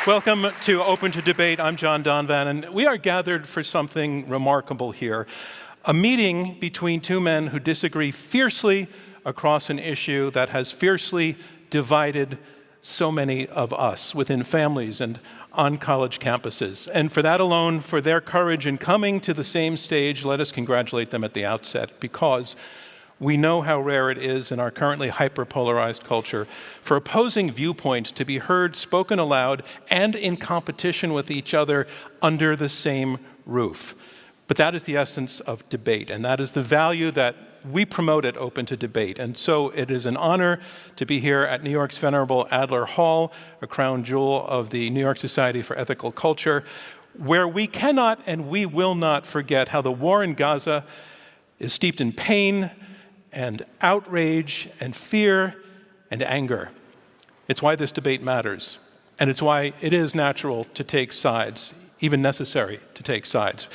Welcome to Open to Debate. I'm John Donvan, and we are gathered for something remarkable here. A meeting between two men who disagree fiercely across an issue that has fiercely divided so many of us within families and on college campuses. And for that alone, for their courage in coming to the same stage, let us congratulate them at the outset, because we know how rare it is in our currently hyper-polarized culture for opposing viewpoints to be heard, spoken aloud, and in competition with each other under the same roof. But that is the essence of debate, and that is the value that we promote at Open to Debate. And so it is an honor to be here at New York's venerable Adler Hall, a crown jewel of the New York Society for Ethical Culture, where we cannot and we will not forget how the war in Gaza is steeped in pain and outrage and fear and anger. It's why this debate matters, and it's why it is natural to take sides, even necessary to take sides.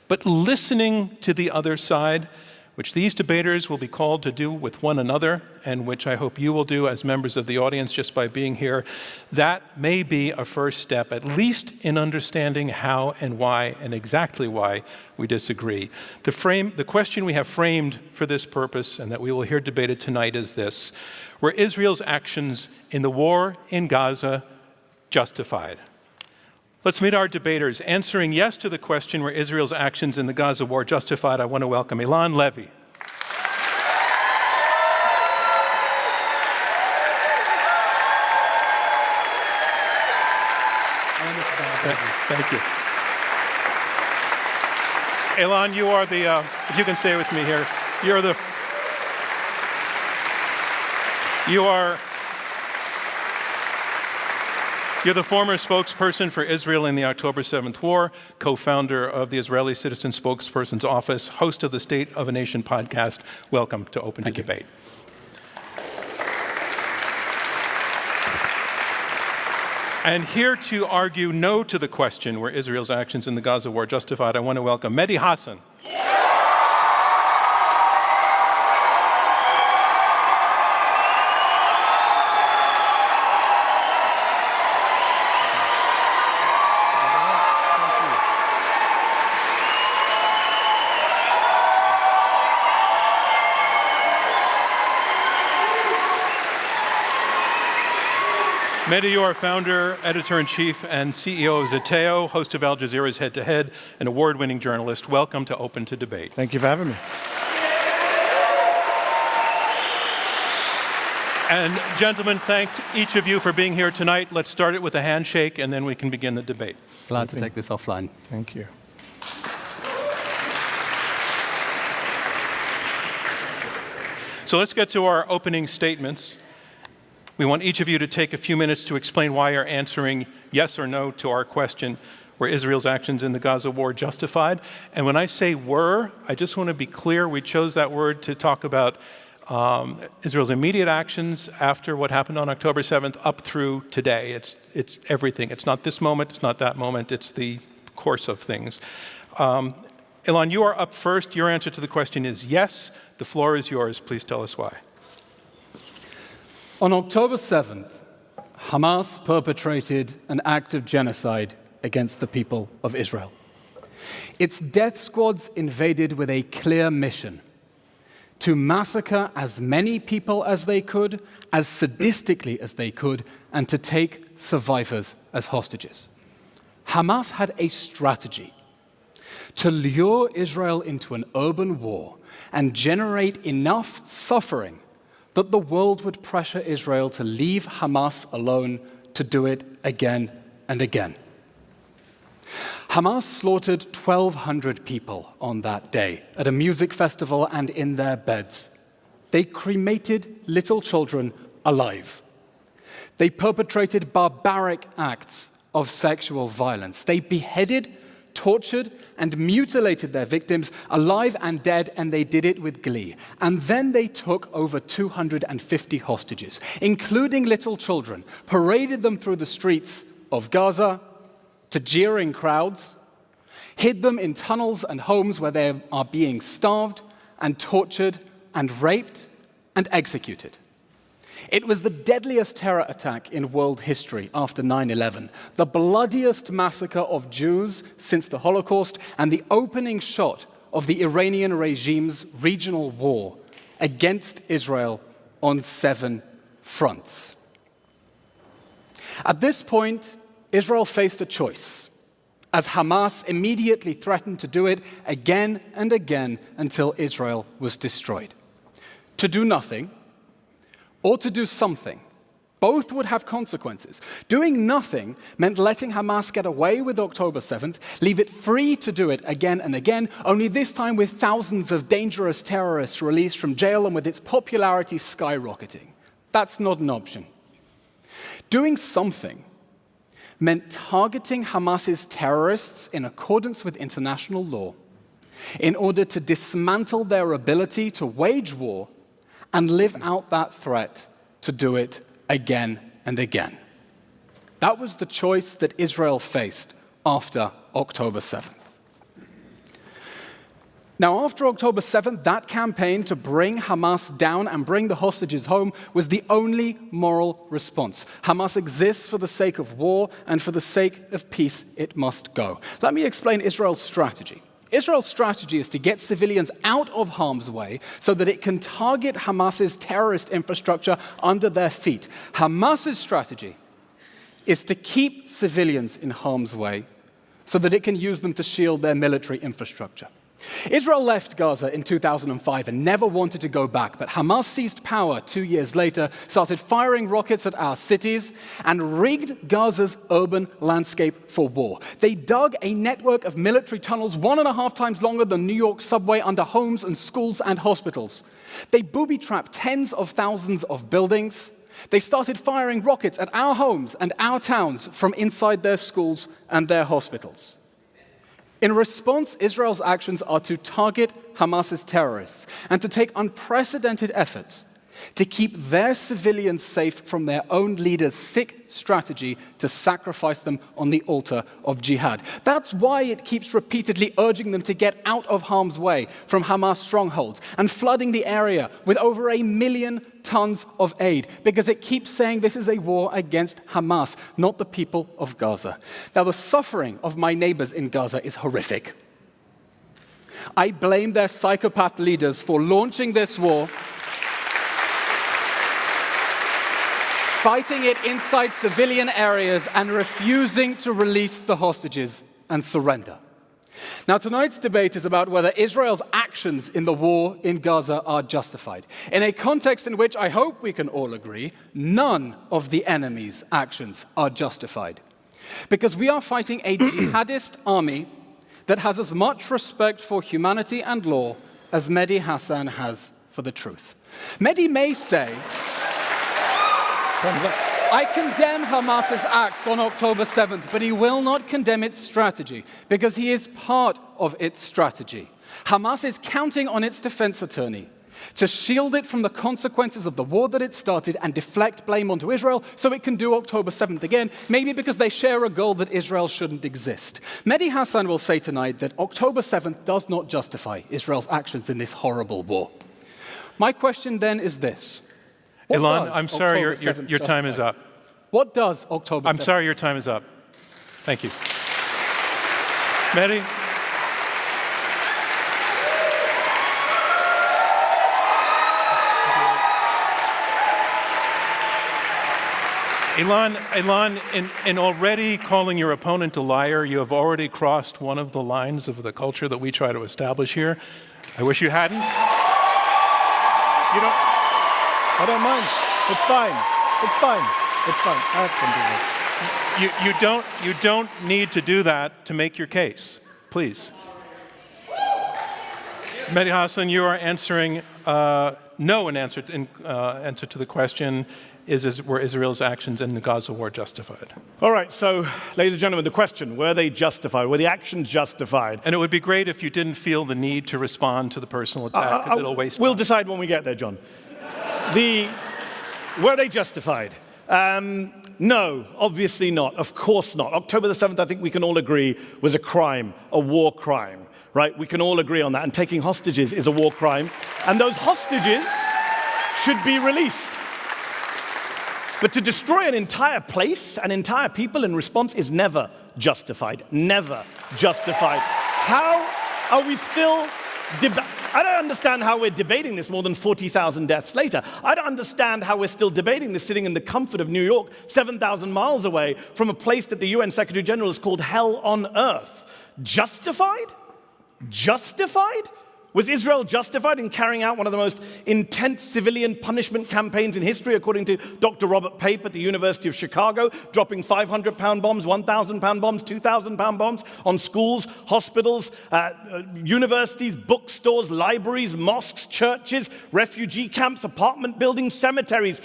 But listening to the other side, which these debaters will be called to do with one another, and which I hope you will do as members of the audience just by being here, that may be a first step, at least in understanding how and why and exactly why we disagree. The question we have framed for this purpose, and that we will hear debated tonight, is this: were Israel's actions in the war in Gaza justified? Let's meet our debaters. Answering yes to the question, were Israel's actions in the Gaza war justified, I want to welcome Eylon, Levy. Thank you. Eylon, you are the, if you can stay with me here, you're the former spokesperson for Israel in the October 7th War, co-founder of the Israeli Citizen Spokesperson's Office, host of the State of a Nation podcast. Welcome to Open to Debate. And here to argue no to the question, were Israel's actions in the Gaza war justified, I want to welcome Mehdi Hasan. Mehdi, you are founder, editor-in-chief, and CEO of Zeteo, host of Al Jazeera's Head to Head, an award-winning journalist. Welcome to Open to Debate. Thank you for having me. And gentlemen, thanks each of you for being here tonight. Let's start it with a handshake, and then we can begin the debate. Glad to take this offline. Thank you. So let's get to our opening statements. We want each of you to take a few minutes to explain why you're answering yes or no to our question, were Israel's actions in the Gaza war justified? And when I say were, I just want to be clear, we chose that word to talk about Israel's immediate actions after what happened on October 7th up through today. It's everything. It's not this moment, it's not that moment, it's the course of things. Eylon, you are up first. Your answer to the question is yes. The floor is yours. Please tell us why. On October 7th, Hamas perpetrated an act of genocide against the people of Israel. Its death squads invaded with a clear mission: to massacre as many people as they could, as sadistically as they could, and to take survivors as hostages. Hamas had a strategy: to lure Israel into an urban war and generate enough suffering that the world would pressure Israel to leave Hamas alone to do it again and again. Hamas slaughtered 1,200 people on that day at a music festival and in their beds. They cremated little children alive. They perpetrated barbaric acts of sexual violence. They beheaded, tortured, and mutilated their victims alive and dead, and they did it with glee. And then they took over 250 hostages, including little children, paraded them through the streets of Gaza to jeering crowds, hid them in tunnels and homes where they are being starved and tortured and raped and executed. It was the deadliest terror attack in world history after 9/11, the bloodiest massacre of Jews since the Holocaust, and the opening shot of the Iranian regime's regional war against Israel on 7 fronts. At this point, Israel faced a choice, as Hamas immediately threatened to do it again and again until Israel was destroyed. To do nothing, or to do something. Both would have consequences. Doing nothing meant letting Hamas get away with October 7th, leave it free to do it again and again, only this time with thousands of dangerous terrorists released from jail and with its popularity skyrocketing. That's not an option. Doing something meant targeting Hamas's terrorists in accordance with international law in order to dismantle their ability to wage war and live out that threat to do it again and again. That was the choice that Israel faced after October 7th. Now, after October 7th, that campaign to bring Hamas down and bring the hostages home was the only moral response. Hamas exists for the sake of war, and for the sake of peace, it must go. Let me explain Israel's strategy. Israel's strategy is to get civilians out of harm's way so that it can target Hamas's terrorist infrastructure under their feet. Hamas's strategy is to keep civilians in harm's way so that it can use them to shield their military infrastructure. Israel left Gaza in 2005 and never wanted to go back, but Hamas seized power 2 years later, started firing rockets at our cities, and rigged Gaza's urban landscape for war. They dug a network of military tunnels 1.5 times longer than New York subway under homes and schools and hospitals. They booby-trapped tens of thousands of buildings. They started firing rockets at our homes and our towns from inside their schools and their hospitals. In response, Israel's actions are to target Hamas's terrorists and to take unprecedented efforts to keep their civilians safe from their own leader's sick strategy to sacrifice them on the altar of jihad. That's why it keeps repeatedly urging them to get out of harm's way from Hamas strongholds and flooding the area with over 1 million tons of aid, because it keeps saying this is a war against Hamas, not the people of Gaza. Now, the suffering of my neighbors in Gaza is horrific. I blame their psychopath leaders for launching this war, fighting it inside civilian areas, and refusing to release the hostages and surrender. Now, tonight's debate is about whether Israel's actions in the war in Gaza are justified, in a context in which I hope we can all agree none of the enemy's actions are justified. Because we are fighting a jihadist army that has as much respect for humanity and law as Mehdi Hasan has for the truth. Mehdi may say, I condemn Hamas's acts on October 7th, but he will not condemn its strategy because he is part of its strategy. Hamas is counting on its defense attorney to shield it from the consequences of the war that it started and deflect blame onto Israel so it can do October 7th again, maybe because they share a goal that Israel shouldn't exist. Mehdi Hasan will say tonight that October 7th does not justify Israel's actions in this horrible war. My question then is this. Eylon, I'm sorry, your time is up. What does October 7th? I'm sorry, your time is up. Thank you. Mehdi? Eylon, in already calling your opponent a liar, you have already crossed one of the lines of the culture that we try to establish here. I wish you hadn't. I don't mind. It's fine. It's fine. It's fine. I can do this. You don't need to do that to make your case. Please. Mehdi Hasan, you are answering no in answer to the question, were Israel's actions in the Gaza war justified? All right, so, ladies and gentlemen, the question, were they justified? Were the actions justified? And it would be great if you didn't feel the need to respond to the personal attack, because it'll waste time. We'll decide when we get there, John. Were they justified? No, obviously not. Of course not. October the 7th, I think we can all agree, was a crime, a war crime, right? We can all agree on that. And taking hostages is a war crime. And those hostages should be released. But to destroy an entire place, an entire people in response is never justified. Never justified. How are we still I don't understand how we're debating this more than 40,000 deaths later. I don't understand how we're still debating this sitting in the comfort of New York, 7,000 miles away from a place that the UN Secretary General has called hell on earth. Justified? Justified? Was Israel justified in carrying out one of the most intense civilian punishment campaigns in history, according to Dr. Robert Pape at the University of Chicago, dropping 500-pound bombs, 1,000-pound bombs, 2,000-pound bombs on schools, hospitals, universities, bookstores, libraries, mosques, churches, refugee camps, apartment buildings, cemeteries,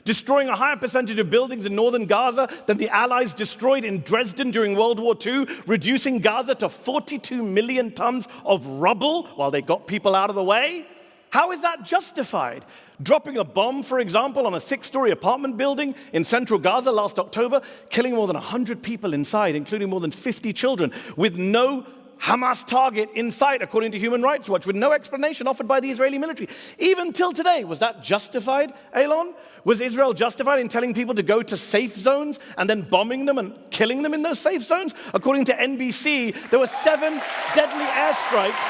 destroying a higher percentage of buildings in northern Gaza than the Allies destroyed in Dresden during World War II, reducing Gaza to 42 million tons of rubble while they got people out of the way? How is that justified? Dropping a bomb, for example, on a 6-story apartment building in central Gaza last October, killing more than 100 people inside, including more than 50 children, with no Hamas target in sight, according to Human Rights Watch, with no explanation offered by the Israeli military. Even till today, was that justified, Eylon? Was Israel justified in telling people to go to safe zones and then bombing them and killing them in those safe zones? According to NBC, there were 7 deadly airstrikes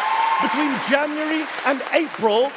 between January and April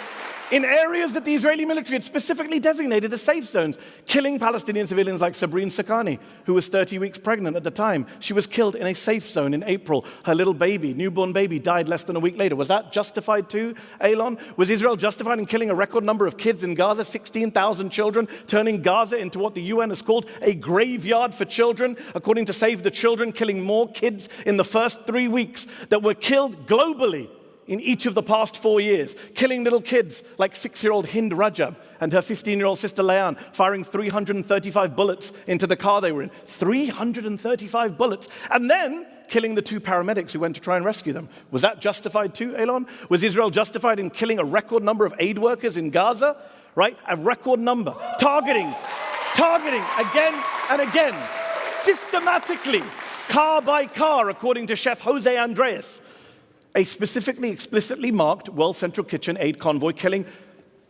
in areas that the Israeli military had specifically designated as safe zones, killing Palestinian civilians like Sabrine Sakani, who was 30 weeks pregnant at the time. She was killed in a safe zone in April. Her little baby, newborn baby, died less than a week later. Was that justified too, Eylon? Was Israel justified in killing a record number of kids in Gaza, 16,000 children, turning Gaza into what the UN has called a graveyard for children, according to Save the Children, killing more kids in the first 3 weeks that were killed globally in each of the past 4 years, killing little kids like 6-year-old Hind Rajab and her 15-year-old sister Leanne, firing 335 bullets into the car they were in. 335 bullets. And then killing the 2 paramedics who went to try and rescue them. Was that justified too, Eylon? Was Israel justified in killing a record number of aid workers in Gaza? Right? A record number. Targeting again and again, systematically, car by car, according to Chef Jose Andres. A specifically, explicitly marked World Central Kitchen aid convoy killing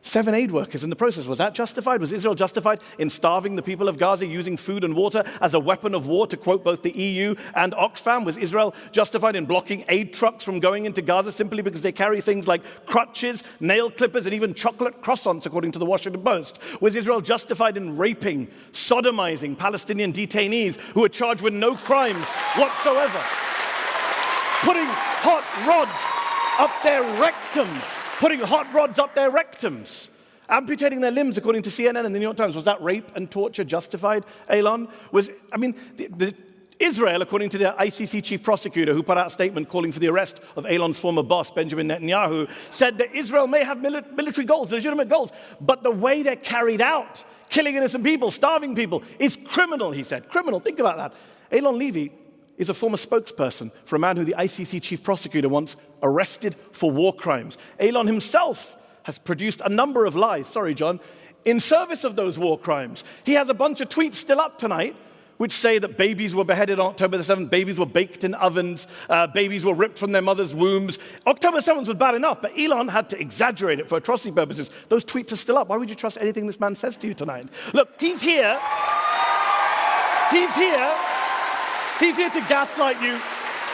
7 aid workers in the process. Was that justified? Was Israel justified in starving the people of Gaza, using food and water as a weapon of war, to quote both the EU and Oxfam? Was Israel justified in blocking aid trucks from going into Gaza simply because they carry things like crutches, nail clippers, and even chocolate croissants, according to the Washington Post? Was Israel justified in raping, sodomizing Palestinian detainees who were charged with no crimes whatsoever? Putting hot rods up their rectums, amputating their limbs, according to CNN and the New York Times. Was that rape and torture justified, Eylon? Israel, according to the ICC chief prosecutor, who put out a statement calling for the arrest of Eylon's former boss, Benjamin Netanyahu, said that Israel may have military goals, legitimate goals, but the way they're carried out, killing innocent people, starving people, is criminal, he said. Criminal, think about that. Eylon Levy is a former spokesperson for a man who the ICC chief prosecutor once arrested for war crimes. Eylon himself has produced a number of lies, sorry, John, in service of those war crimes. He has a bunch of tweets still up tonight which say that babies were beheaded on October the 7th, babies were baked in ovens, babies were ripped from their mother's wombs. October 7th was bad enough, but Eylon had to exaggerate it for atrocity purposes. Those tweets are still up. Why would you trust anything this man says to you tonight? Look, he's here. He's here to gaslight you,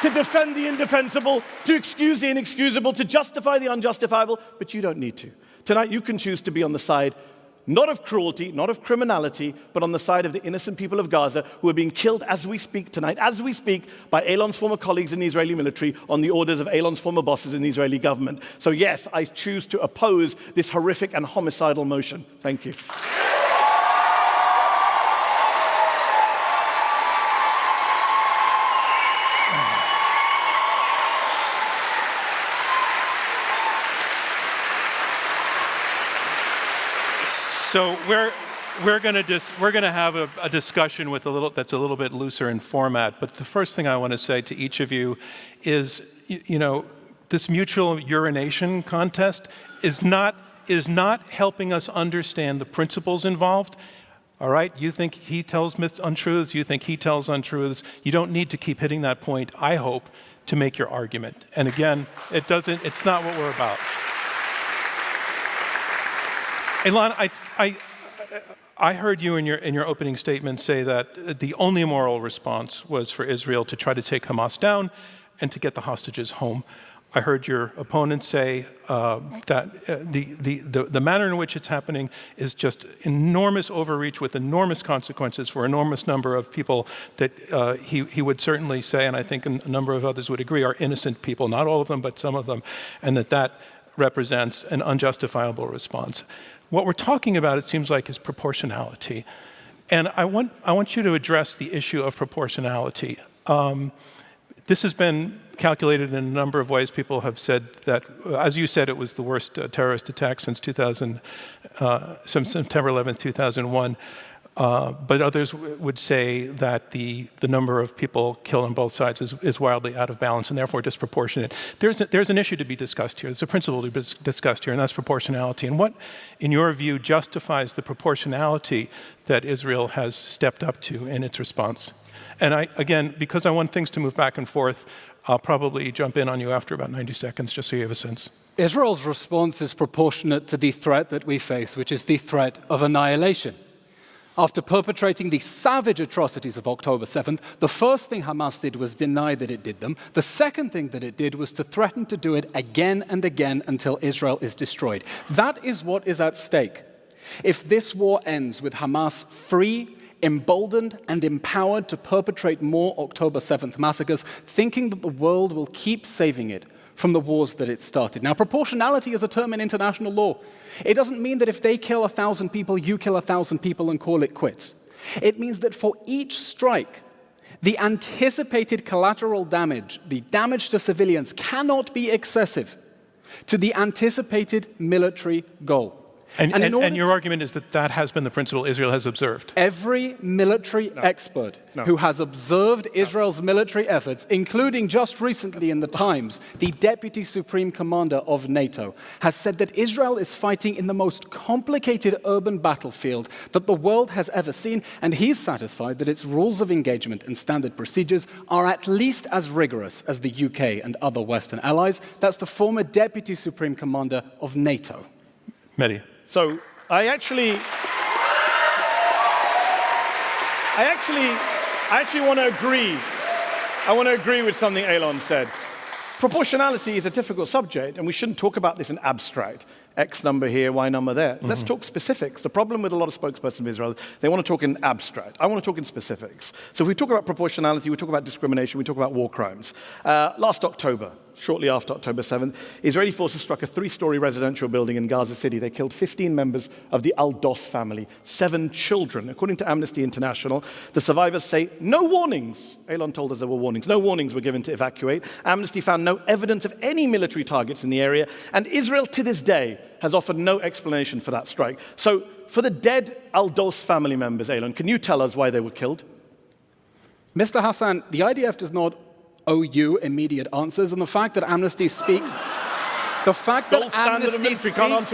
to defend the indefensible, to excuse the inexcusable, to justify the unjustifiable, but you don't need to. Tonight you can choose to be on the side not of cruelty, not of criminality, but on the side of the innocent people of Gaza who are being killed as we speak tonight, as we speak, by Eylon's former colleagues in the Israeli military on the orders of Eylon's former bosses in the Israeli government. So yes, I choose to oppose this horrific and homicidal motion. Thank you. So we're going to have a discussion with that's a little bit looser in format. But the first thing I want to say to each of you is, this mutual urination contest is not helping us understand the principles involved. All right, you think he tells untruths, you think he tells untruths. You don't need to keep hitting that point, I hope, to make your argument. And again, it's not what we're about. Eylon, I heard you in your opening statement say that the only moral response was for Israel to try to take Hamas down and to get the hostages home. I heard your opponent say that the manner in which it's happening is just enormous overreach with enormous consequences for an enormous number of people that he would certainly say, and I think a number of others would agree, are innocent people, not all of them, but some of them, and that represents an unjustifiable response. What we're talking about, it seems like, is proportionality. And I want you to address the issue of proportionality. This has been calculated in a number of ways. People have said that, as you said, it was the worst terrorist attack since September 11th, 2001. But others would say that the number of people killed on both sides is wildly out of balance and therefore disproportionate. There's an issue to be discussed here. There's a principle to be discussed here, and that's proportionality. And what, in your view, justifies the proportionality that Israel has stepped up to in its response? And again, because I want things to move back and forth, I'll probably jump in on you after about 90 seconds, just so you have a sense. Israel's response is proportionate to the threat that we face, which is the threat of annihilation. After perpetrating the savage atrocities of October 7th, the first thing Hamas did was deny that it did them. The second thing that it did was to threaten to do it again and again until Israel is destroyed. That is what is at stake. If this war ends with Hamas free, emboldened and empowered to perpetrate more October 7th massacres, thinking that the world will keep saving it from the wars that it started. Now, proportionality is a term in international law. It doesn't mean that if they kill 1,000 people, you kill 1,000 people and call it quits. It means that for each strike, the anticipated collateral damage, the damage to civilians, cannot be excessive to the anticipated military goal. And your argument is that has been the principle Israel has observed. Every military expert who has observed Israel's military efforts, including just recently in the Times, the Deputy Supreme Commander of NATO, has said that Israel is fighting in the most complicated urban battlefield that the world has ever seen, and he's satisfied that its rules of engagement and standard procedures are at least as rigorous as the UK and other Western allies. That's the former Deputy Supreme Commander of NATO. Mehdi. So I actually want to agree. I want to agree with something Eylon said. Proportionality is a difficult subject, and we shouldn't talk about this in abstract. X number here, Y number there. Let's talk specifics. The problem with a lot of spokespersons of Israel, they want to talk in abstract. I want to talk in specifics. So if we talk about proportionality, we talk about discrimination, we talk about war crimes. Last October, shortly after October 7th, Israeli forces struck a 3-story residential building in Gaza City. They killed 15 members of the Al-Dos family, 7 children. According to Amnesty International, the survivors say no warnings. Eylon told us there were warnings. No warnings were given to evacuate. Amnesty found no evidence of any military targets in the area, and Israel to this day has offered no explanation for that strike. So for the dead Al-Dos family members, Eylon, can you tell us why they were killed? Mr. Hasan, the IDF does not owe you immediate answers, and the fact that Amnesty speaks to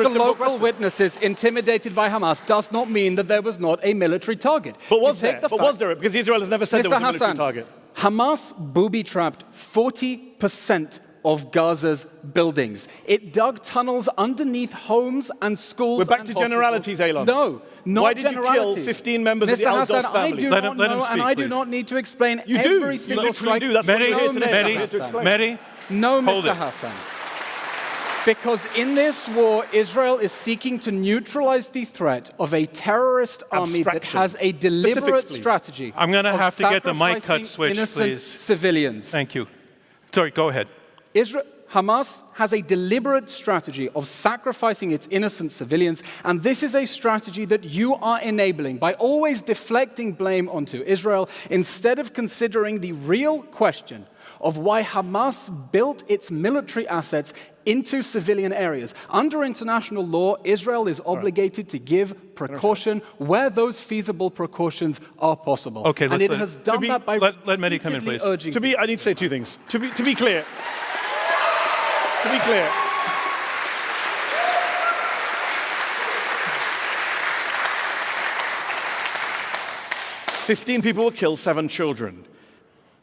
local witnesses intimidated by Hamas does not mean that there was not a military target. But was there? Because Israel has never said there was a military target. Hamas booby-trapped 40% of Gaza's buildings. It dug tunnels underneath homes and schools. We're back to generalities, Eylon. No, not Why did generalities. you kill 15 members of the Al-Dos family? I do not know, and I do not need to explain every single strike. You do. That's what you're here today. Mehdi, no, Mr. Hasan. Because in this war, Israel is seeking to neutralize the threat of a terrorist army that has a deliberate strategy. I'm going to have to get the mic cut switched, innocent please. Civilians. Thank you. Sorry, go ahead. Hamas has a deliberate strategy of sacrificing its innocent civilians, and this is a strategy that you are enabling by always deflecting blame onto Israel instead of considering the real question of why Hamas built its military assets into civilian areas. Under international law, Israel is obligated to give precaution where those feasible precautions are possible. Okay, and it has done that by let Mehdi come in, please. urging. I need to say 2 things. To be clear. To be clear. "15 people were killed, 7 children.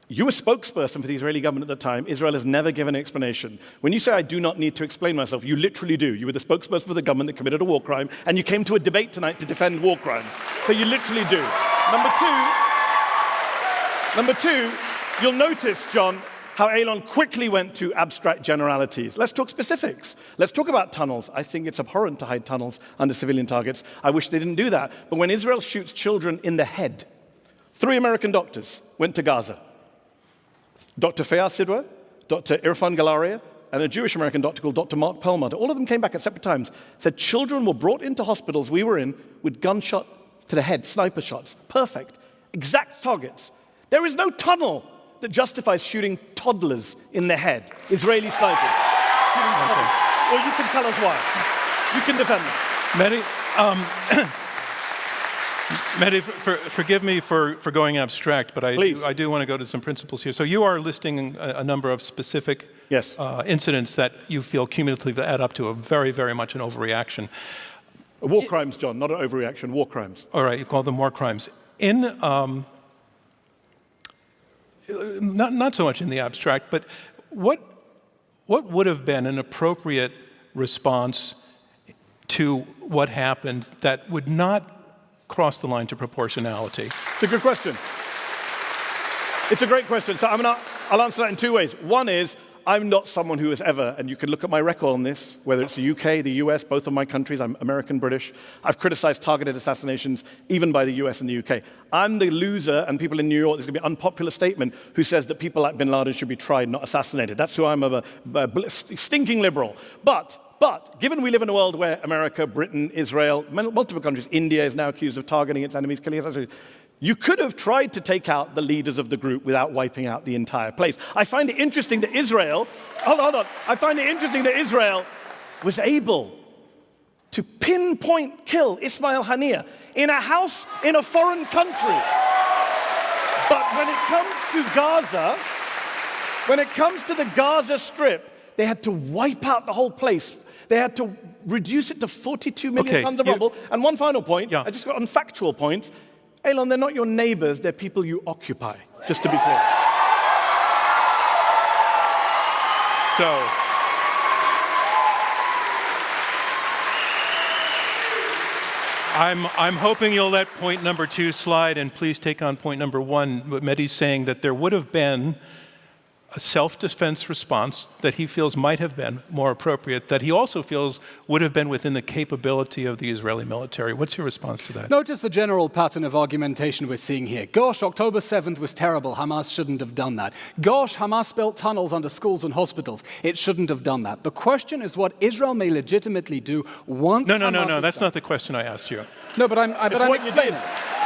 You were spokesperson for the Israeli government at the time. Israel has never given an explanation. When you say, I do not need to explain myself, you literally do. You were the spokesperson for the government that committed a war crime, and you came to a debate tonight to defend war crimes. So you literally do. Number two, you'll notice, John, how Eylon quickly went to abstract generalities. Let's talk specifics. Let's talk about tunnels. I think it's abhorrent to hide tunnels under civilian targets. I wish they didn't do that. But when Israel shoots children in the head, 3 American doctors went to Gaza. Dr. Fayaz Sidwa, Dr. Irfan Galaria, and a Jewish-American doctor called Dr. Mark Perlmutter. All of them came back at separate times, said children were brought into hospitals we were in with gunshot to the head, sniper shots. Perfect. Exact targets. There is no tunnel that justifies shooting toddlers in the head, Israeli snipers. Shooting toddlers. Or you can tell us why. You can defend them. Mehdi, forgive me for going abstract, but I do want to go to some principles here. So you are listing a number of specific incidents that you feel cumulatively add up to a very, very much an overreaction. War crimes, John, not an overreaction, war crimes. All right, you call them war crimes. Not so much in the abstract, but what would have been an appropriate response to what happened that would not cross the line to proportionality? It's a good question. It's a great question. So I'll answer that in 2 ways. One is, I'm not someone who has ever, and you can look at my record on this, whether it's the UK, the US, both of my countries, I'm American, British. I've criticized targeted assassinations, even by the US and the UK. I'm the loser, and people in New York, there's going to be an unpopular statement, who says that people like bin Laden should be tried, not assassinated. That's who I'm, a stinking liberal. But given we live in a world where America, Britain, Israel, multiple countries, India is now accused of targeting its enemies, killing its enemies, you could have tried to take out the leaders of the group without wiping out the entire place. I find it interesting that Israel, hold on. I find it interesting that Israel was able to pinpoint kill Ismail Haniyeh in a house in a foreign country. But when it comes to Gaza, when it comes to the Gaza Strip, they had to wipe out the whole place. They had to reduce it to 42 million tons of rubble. And one final point, I just got on factual points. Eylon, they're not your neighbors, they're people you occupy, just to be clear. So, I'm hoping you'll let point number 2 slide, and please take on point number 1. Mehdi's saying that there would have been a self-defense response that he feels might have been more appropriate, that he also feels would have been within the capability of the Israeli military. What's your response to that? Notice the general pattern of argumentation we're seeing here. Gosh, October 7th was terrible. Hamas shouldn't have done that. Gosh, Hamas built tunnels under schools and hospitals. It shouldn't have done that. The question is what Israel may legitimately do once No, that's not the question I asked you. No, but I'm explaining.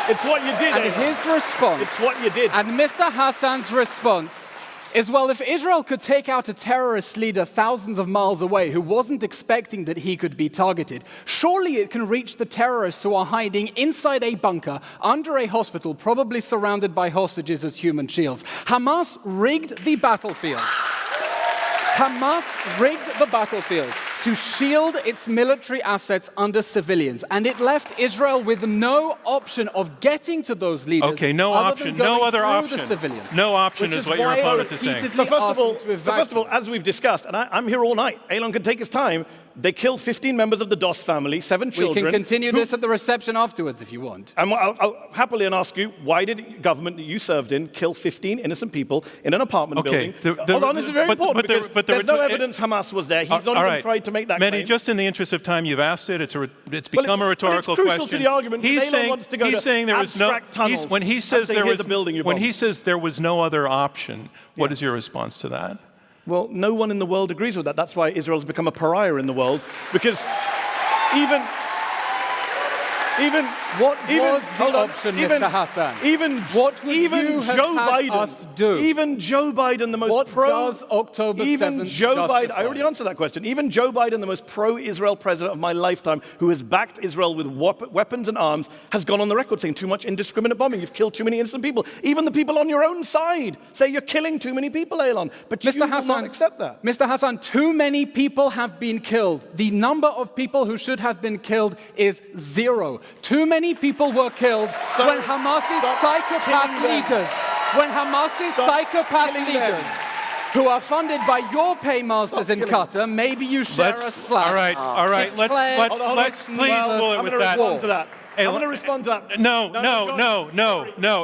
It's what you did. And his response. It's what you did. And Mr. Hassan's response is, well, if Israel could take out a terrorist leader thousands of miles away who wasn't expecting that he could be targeted, surely it can reach the terrorists who are hiding inside a bunker under a hospital, probably surrounded by hostages as human shields. Hamas rigged the battlefield. Hamas rigged the battlefield to shield its military assets under civilians, and it left Israel with no option of getting to those leaders. Okay, no option, no other option. No option is what your opponent is saying. So first of all, as we've discussed, and I'm here all night, Eylon can take his time, they killed 15 members of the DOS family, 7 children. We can continue this at the reception afterwards if you want. And I'll happily ask you, why did the government that you served in kill 15 innocent people in an apartment building? Hold on, this is very important, because there's no evidence Hamas was there. He's not even tried to make that claim. Mehdi, just in the interest of time, you've asked it. It's become a rhetorical question. It's crucial to the argument. He's saying there was no tunnels. When he says there was no other option, what is your response to that? Well, no one in the world agrees with that. That's why Israel's become a pariah in the world, because even what was the option, Mr. Hassan? What would you have had us do? Even Joe Biden, the most what does October 7th justify? I already answered that question. Even Joe Biden, the most pro-Israel president of my lifetime, who has backed Israel with weapons and arms, has gone on the record saying too much indiscriminate bombing. You've killed too many innocent people. Even the people on your own side say you're killing too many people, Eylon. But you will not accept that. Mr. Hassan, too many people have been killed. The number of people who should have been killed is 0. Too many people were killed when Hamas's psychopath leaders when Hamas's psychopath leaders, who are funded by your paymasters in Qatar, maybe you share a slap. All right. Let's please bullet with that. I'm going to respond to that. No.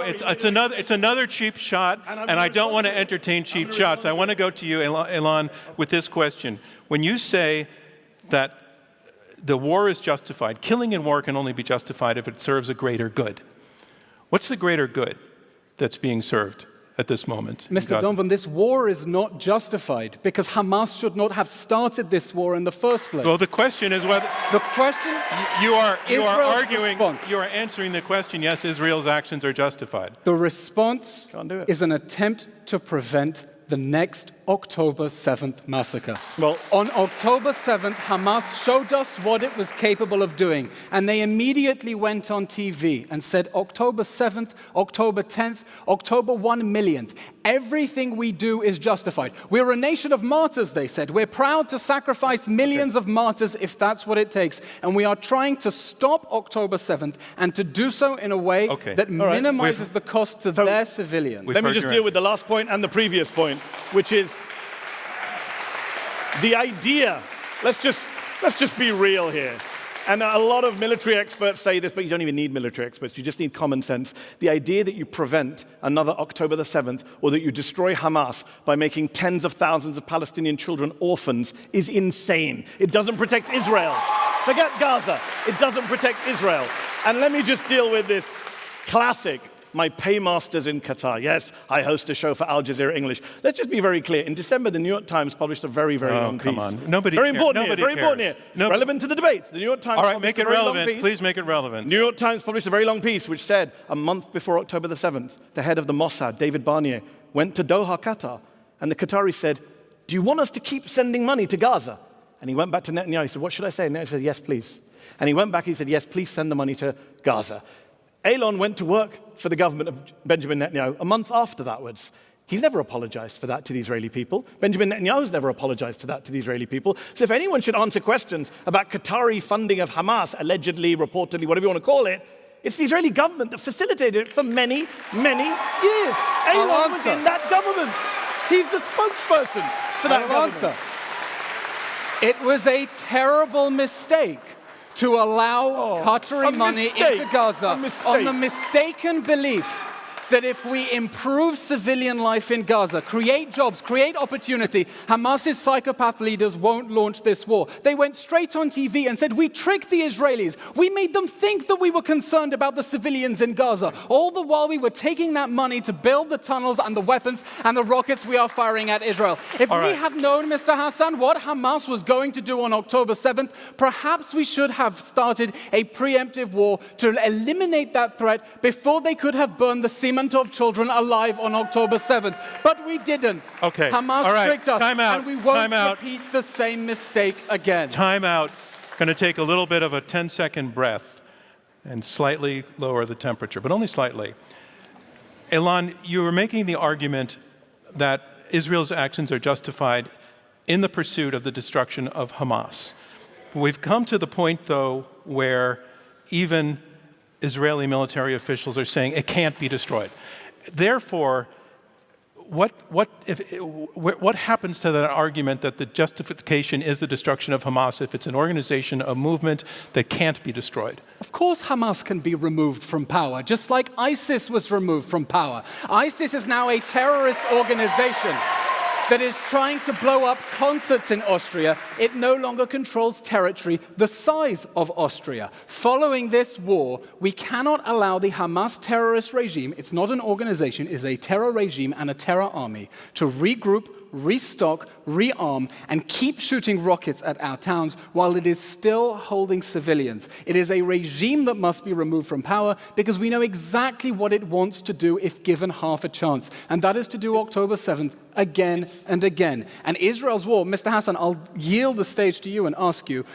It's another cheap shot, and I don't want to entertain cheap shots. I want to go to you, Eylon, with this question. When you say that the war is justified, killing in war can only be justified if it serves a greater good. What's the greater good that's being served at this moment? Mr. Donovan, this war is not justified because Hamas should not have started this war in the first place. Well, the question is whether the question you are arguing. Response. You are answering the question. Yes, Israel's actions are justified. The response is an attempt to prevent the next October 7th massacre. Well, on October 7th, Hamas showed us what it was capable of doing, and they immediately went on TV and said October 7th, October 10th, October 1 millionth. Everything we do is justified. We're a nation of martyrs, they said. We're proud to sacrifice millions of martyrs if that's what it takes. And we are trying to stop October 7th and to do so in a way that minimizes the cost to their civilians. Let me just deal with the last point and the previous point, which is the idea. Let's just be real here. And a lot of military experts say this, but you don't even need military experts. You just need common sense. The idea that you prevent another October the 7th or that you destroy Hamas by making tens of thousands of Palestinian children orphans is insane. It doesn't protect Israel. Forget Gaza. It doesn't protect Israel. And let me just deal with this classic. My paymasters in Qatar. Yes, I host a show for Al Jazeera English. Let's just be very clear. In December, the New York Times published a very, very long piece. Come on. Nobody very cares. important Nobody here. Very important cares. here. It's relevant to the debate. The New York Times. All right, make it relevant. Please make it relevant. New York Times published a very long piece which said a month before October the 7th, the head of the Mossad, David Barnier, went to Doha, Qatar, and the Qataris said, "Do you want us to keep sending money to Gaza?" And he went back to Netanyahu. He said, "What should I say?" And Netanyahu said, "Yes, please." And he went back. He said, "Yes, please send the money to Gaza." Eylon went to work for the government of Benjamin Netanyahu a month afterwards. He's never apologized for that to the Israeli people. Benjamin Netanyahu's never apologized to that to the Israeli people. So if anyone should answer questions about Qatari funding of Hamas, allegedly, reportedly, whatever you want to call it, it's the Israeli government that facilitated it for many, many years. Eylon was in that government. He's the spokesperson for that government. It was a terrible mistake to allow Qatari money into Gaza on the mistaken belief that if we improve civilian life in Gaza, create jobs, create opportunity, Hamas's psychopath leaders won't launch this war. They went straight on TV and said, "We tricked the Israelis. We made them think that we were concerned about the civilians in Gaza, all the while we were taking that money to build the tunnels and the weapons and the rockets we are firing at Israel." If we had known, Mr. Hassan, what Hamas was going to do on October 7th, perhaps we should have started a preemptive war to eliminate that threat before they could have burned the cement of children alive on October 7th. But we didn't. Okay. Hamas tricked us, Time out. and we won't repeat the same mistake again. Time out. Going to take a little bit of a 10-second breath and slightly lower the temperature, but only slightly. Eylon, you were making the argument that Israel's actions are justified in the pursuit of the destruction of Hamas. We've come to the point, though, where even Israeli military officials are saying it can't be destroyed. Therefore, what happens to that argument that the justification is the destruction of Hamas if it's an organization, a movement that can't be destroyed? Of course Hamas can be removed from power, just like ISIS was removed from power. ISIS is now a terrorist organization that is trying to blow up concerts in Austria. It no longer controls territory the size of Austria. Following this war, we cannot allow the Hamas terrorist regime, it's not an organization, it's a terror regime and a terror army, to regroup, restock, rearm, and keep shooting rockets at our towns while it is still holding civilians. It is a regime that must be removed from power because we know exactly what it wants to do if given half a chance, and that is to do October 7th again and again. And Israel's war, Mr. Hassan, I'll yield the stage to you and ask you,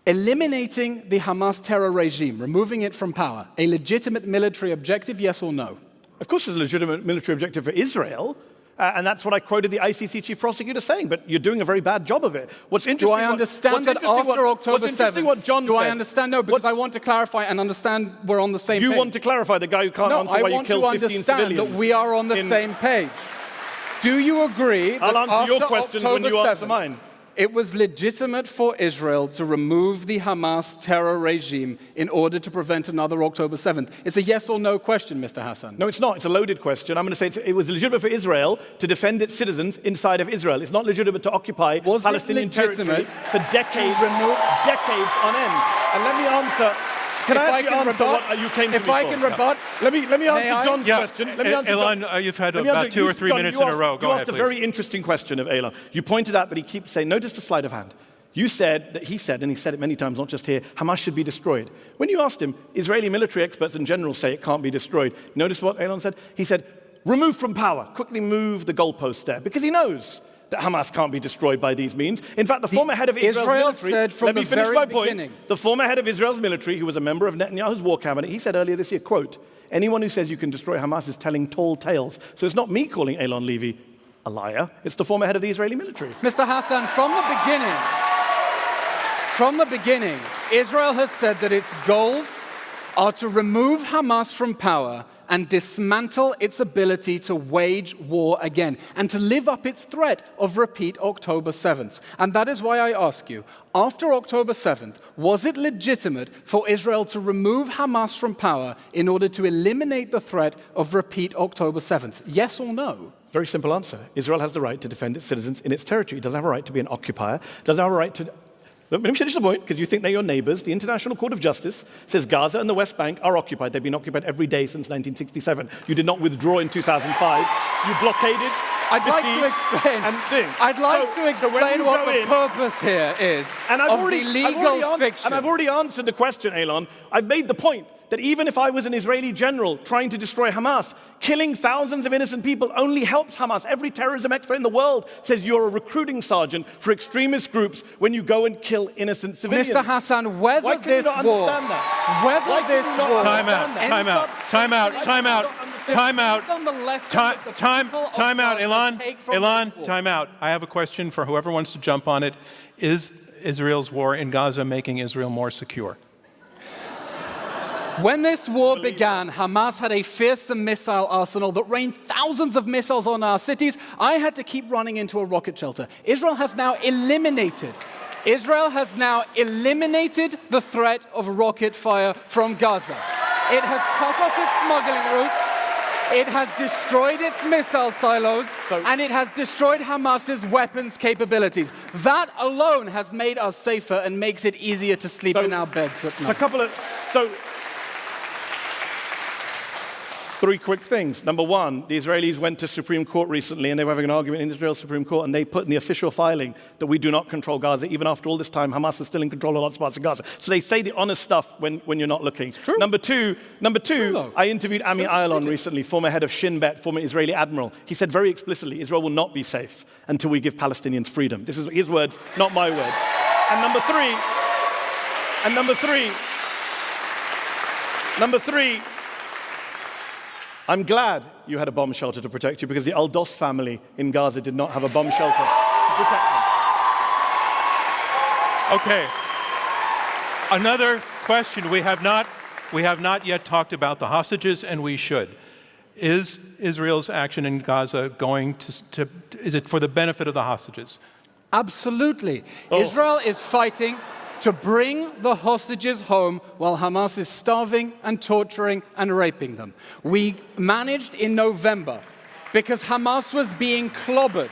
eliminating the Hamas terror regime, removing it from power, a legitimate military objective, yes or no? Of course it's a legitimate military objective for Israel. And that's what I quoted the ICC chief prosecutor saying, but you're doing a very bad job of it. What's interesting... Do I understand that after October 7th... What John do said, I understand? No, because I want to clarify and understand we're on the same page. You want to clarify, the guy who can't answer why you killed 15 civilians. No, I want to understand that we are on the same page. Do you agree that I'll answer your after questions October when you 7th, answer mine. it was legitimate for Israel to remove the Hamas terror regime in order to prevent another October 7th? It's a yes or no question, Mr. Hassan. No, it's not. It's a loaded question. I'm going to say it was legitimate for Israel to defend its citizens inside of Israel. It's not legitimate to occupy Palestinian territory for decades on end. And let me answer... Can I actually answer what you came to me for? If I can rebut... Let me answer John's question. Let me answer Eylon, you've had about 2 or 3 minutes in a row. Go ahead, You asked a please. very interesting question of Eylon. You pointed out that he keeps saying, notice the sleight of hand. You said that he said, and he said it many times, not just here, Hamas should be destroyed. When you asked him, Israeli military experts in general say it can't be destroyed. Notice what Eylon said? He said, remove from power. Quickly move the goalpost there. Because he knows that Hamas can't be destroyed by these means. In fact, the former head of Israel's military... said from the very beginning... The former head of Israel's military, who was a member of Netanyahu's war cabinet, he said earlier this year, quote, anyone who says you can destroy Hamas is telling tall tales. So it's not me calling Eylon Levy a liar. It's the former head of the Israeli military. Mr. Hassan, from the beginning, Israel has said that its goals are to remove Hamas from power and dismantle its ability to wage war again, and to live up its threat of repeat October 7th. And that is why I ask you, after October 7th, was it legitimate for Israel to remove Hamas from power in order to eliminate the threat of repeat October 7th? Yes or no? Very simple answer. Israel has the right to defend its citizens in its territory. It doesn't have a right to be an occupier. It doesn't have a right to... Let me finish the point, because you think they're your neighbors. The International Court of Justice says Gaza and the West Bank are occupied. They've been occupied every day since 1967. You did not withdraw in 2005. You blockaded, I'd like to explain. I'd like to explain what the purpose here is of the legal fiction. And I've already answered the question, Eylon. I've made the point that even if I was an Israeli general trying to destroy Hamas, killing thousands of innocent people only helps Hamas. Every terrorism expert in the world says you're a recruiting sergeant for extremist groups when you go and kill innocent civilians. Mr. Hassan, whether this war... Time out, Eylon, time out. I have a question for whoever wants to jump on it. Is Israel's war in Gaza making Israel more secure? When this war began, Hamas had a fearsome missile arsenal that rained thousands of missiles on our cities. I had to keep running into a rocket shelter. Israel has now eliminated the threat of rocket fire from Gaza. It has cut off its smuggling routes. It has destroyed its missile silos, and it has destroyed Hamas's weapons capabilities. That alone has made us safer and makes it easier to sleep in our beds at night. Three quick things. Number one, the Israelis went to Supreme Court recently, and they were having an argument in Israel's Supreme Court, and they put in the official filing that we do not control Gaza. Even after all this time, Hamas is still in control of lots of parts of Gaza. So they say the honest stuff when you're not looking. It's true. Number two, I interviewed Eylon recently, former head of Shin Bet, former Israeli admiral. He said very explicitly, Israel will not be safe until we give Palestinians freedom. This is his words, not my words. And number three, I'm glad you had a bomb shelter to protect you, because the Al-Dos family in Gaza did not have a bomb shelter to protect them. Okay. Another question. We have not yet talked about the hostages, and we should. Is Israel's action in Gaza going to is it for the benefit of the hostages? Absolutely. Israel is fighting to bring the hostages home while Hamas is starving and torturing and raping them. We managed in November, because Hamas was being clobbered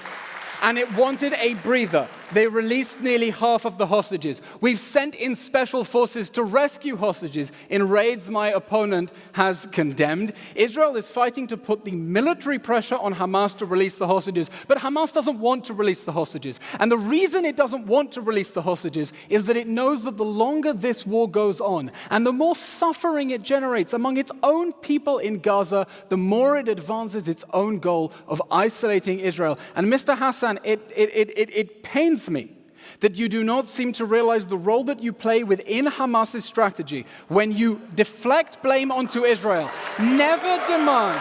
and it wanted a breather. They released nearly half of the hostages. We've sent in special forces to rescue hostages in raids my opponent has condemned. Israel is fighting to put the military pressure on Hamas to release the hostages, but Hamas doesn't want to release the hostages. And the reason it doesn't want to release the hostages is that it knows that the longer this war goes on and the more suffering it generates among its own people in Gaza, the more it advances its own goal of isolating Israel. And Mr. Hassan, it pains me that you do not seem to realize the role that you play within Hamas's strategy when you deflect blame onto Israel, never demand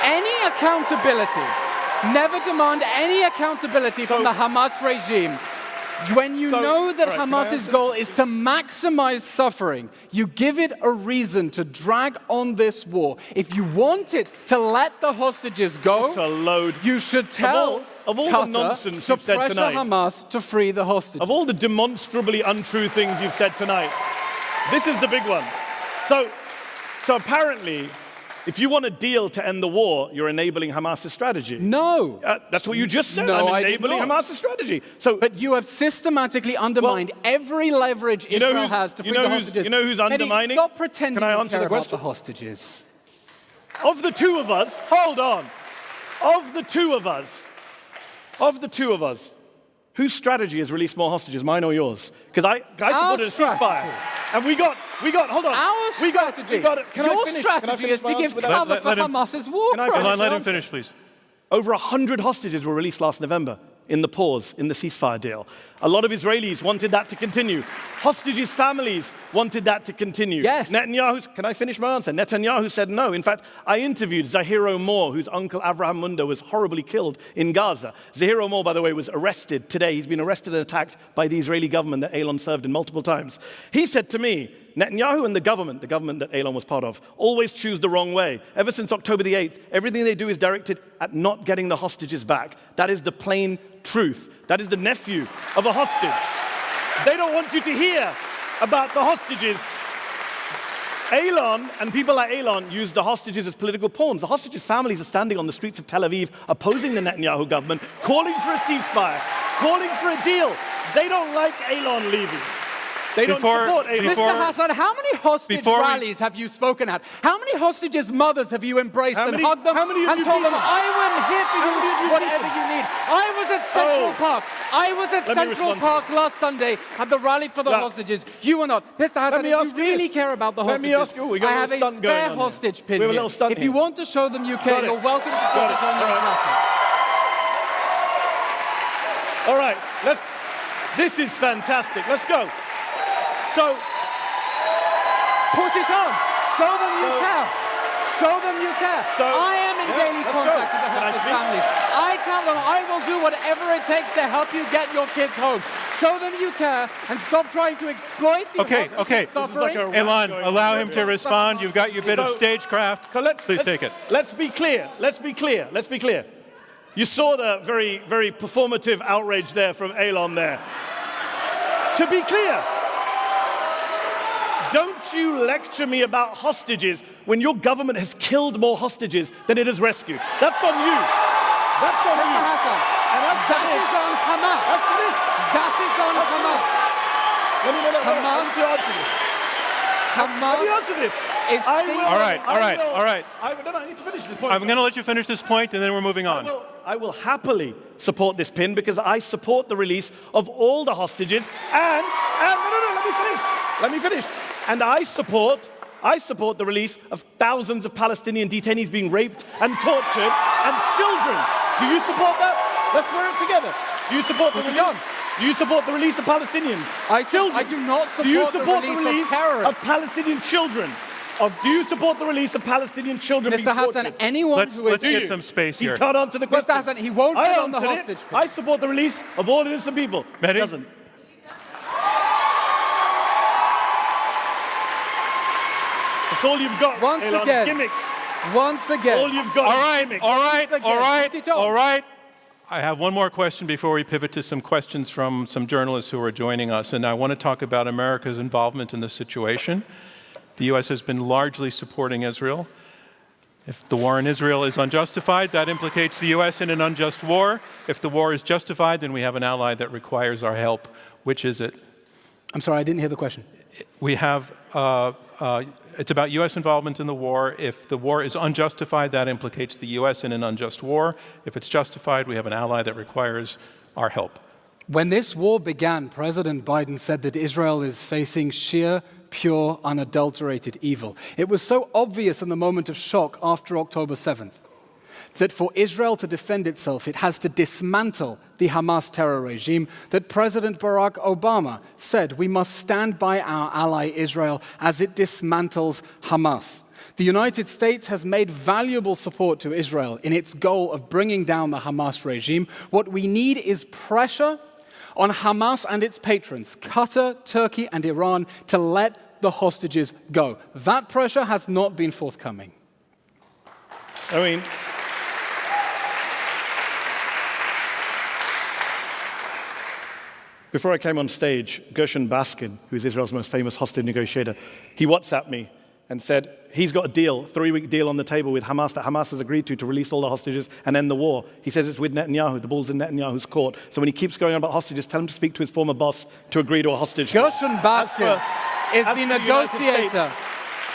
any accountability Never demand any accountability from the Hamas regime. When you know that Hamas's goal is to maximize suffering, you give it a reason to drag on this war. If you want it to let the hostages go, you should tell of all Qatar the nonsense to you've said pressure tonight, Hamas to free the hostages. of all the demonstrably untrue things you've said tonight, this is the big one. So apparently, if you want a deal to end the war, you're enabling Hamas's strategy. No. That's what you just said. No, I'm I did enabling not. Hamas's strategy. But you have systematically undermined every leverage Israel has to free the hostages. You know who's undermining? Stop pretending Can I you answer care the about question? the hostages. Of the two of us, hold on. Of the two of us, whose strategy has released more hostages, mine or yours? Because I supported a ceasefire. And we got, hold on. Our strategy. Your strategy is to give cover for Hamas's war crime. Eylon, let him finish, please. Over 100 hostages were released last November in the pause, in the ceasefire deal. A lot of Israelis wanted that to continue. Hostages' families wanted that to continue. Yes. Can I finish my answer? Netanyahu said no. In fact, I interviewed Zahiro Moore, whose uncle Avraham Munda was horribly killed in Gaza. Zahiro Moore, by the way, was arrested today. He's been arrested and attacked by the Israeli government that Eylon served in multiple times. He said to me, Netanyahu and the government that Eylon was part of, always choose the wrong way. Ever since October the 8th, everything they do is directed at not getting the hostages back. That is the plain truth. That is the nephew of a hostage. They don't want you to hear about the hostages. Eylon and people like Eylon use the hostages as political pawns. The hostages' families are standing on the streets of Tel Aviv opposing the Netanyahu government, calling for a ceasefire, calling for a deal. They don't like Eylon Levy. They don't support Eylon. Mr. Hasan, how many hostage rallies have you spoken at? How many hostages' mothers have you embraced and hugged them and told them, I will here for you whatever you need? I was at Central Park. I was at Central Park last Sunday at the rally for the hostages. You were not. Mr. Hasan, if you really care about the hostages, let me ask you, I have a spare hostage pin here. If you want to show them you care, you're welcome to put it on your platform. All right, this is fantastic. Let's go. So, put it on. Show them you care. Show them you care. I am in daily contact with the hostage families. I tell them I will do whatever it takes to help you get your kids home. Show them you care and stop trying to exploit the hostages' suffering. Eylon, allow him to respond. You've got your bit of stagecraft. Please take it. Let's be clear. You saw the very, very performative outrage there from Eylon there. To be clear, don't you lecture me about hostages when your government has killed more hostages than it has rescued. That's on you. That's on you. And that is on Hamas. That's this. That is on Hamas. Let me answer this. Hamas. Let me answer this. All right. I need to finish this point. I'm going to let you finish this point, and then we're moving on. I will happily support this pin because I support the release of all the hostages and let me finish. And I support the release of thousands of Palestinian detainees being raped and tortured and children. Do you support that? Let's wear it together. Do you support the release? Do you support the release of Palestinians? I do not support, do you support the release of terrorists. Of Palestinian children? Do you support the release of Palestinian children being Mr. tortured? Hassan, anyone who is... Let's get some space here. He can't answer the question. Mr. Hassan, he won't put on the hostage pin. I support the release of all innocent people. Mehdi? He doesn't. That's all you've got. Once Eylon. again. Gimmicks. Once again. All you've got. All right. I have one more question before we pivot to some questions from some journalists who are joining us, and I want to talk about America's involvement in this situation. The U.S. has been largely supporting Israel. If the war in Israel is unjustified, that implicates the U.S. in an unjust war. If the war is justified, then we have an ally that requires our help. Which is it? I'm sorry, I didn't hear the question. We have, it's about U.S. involvement in the war. If the war is unjustified, that implicates the U.S. in an unjust war. If it's justified, we have an ally that requires our help. When this war began, President Biden said that Israel is facing sheer, pure, unadulterated evil. It was so obvious in the moment of shock after October 7th that for Israel to defend itself, it has to dismantle the Hamas terror regime, that President Barack Obama said we must stand by our ally Israel as it dismantles Hamas. The United States has made valuable support to Israel in its goal of bringing down the Hamas regime. What we need is pressure on Hamas and its patrons, Qatar, Turkey, and Iran, to let the hostages go. That pressure has not been forthcoming. I mean, before I came on stage, Gershon Baskin, who's Israel's most famous hostage negotiator, he WhatsApped me and said he's got a deal, 3-week deal on the table with Hamas that Hamas has agreed to release all the hostages and end the war. He says it's with Netanyahu. The ball's in Netanyahu's court. So when he keeps going on about hostages, tell him to speak to his former boss to agree to a hostage. Gershon Baskin is the negotiator.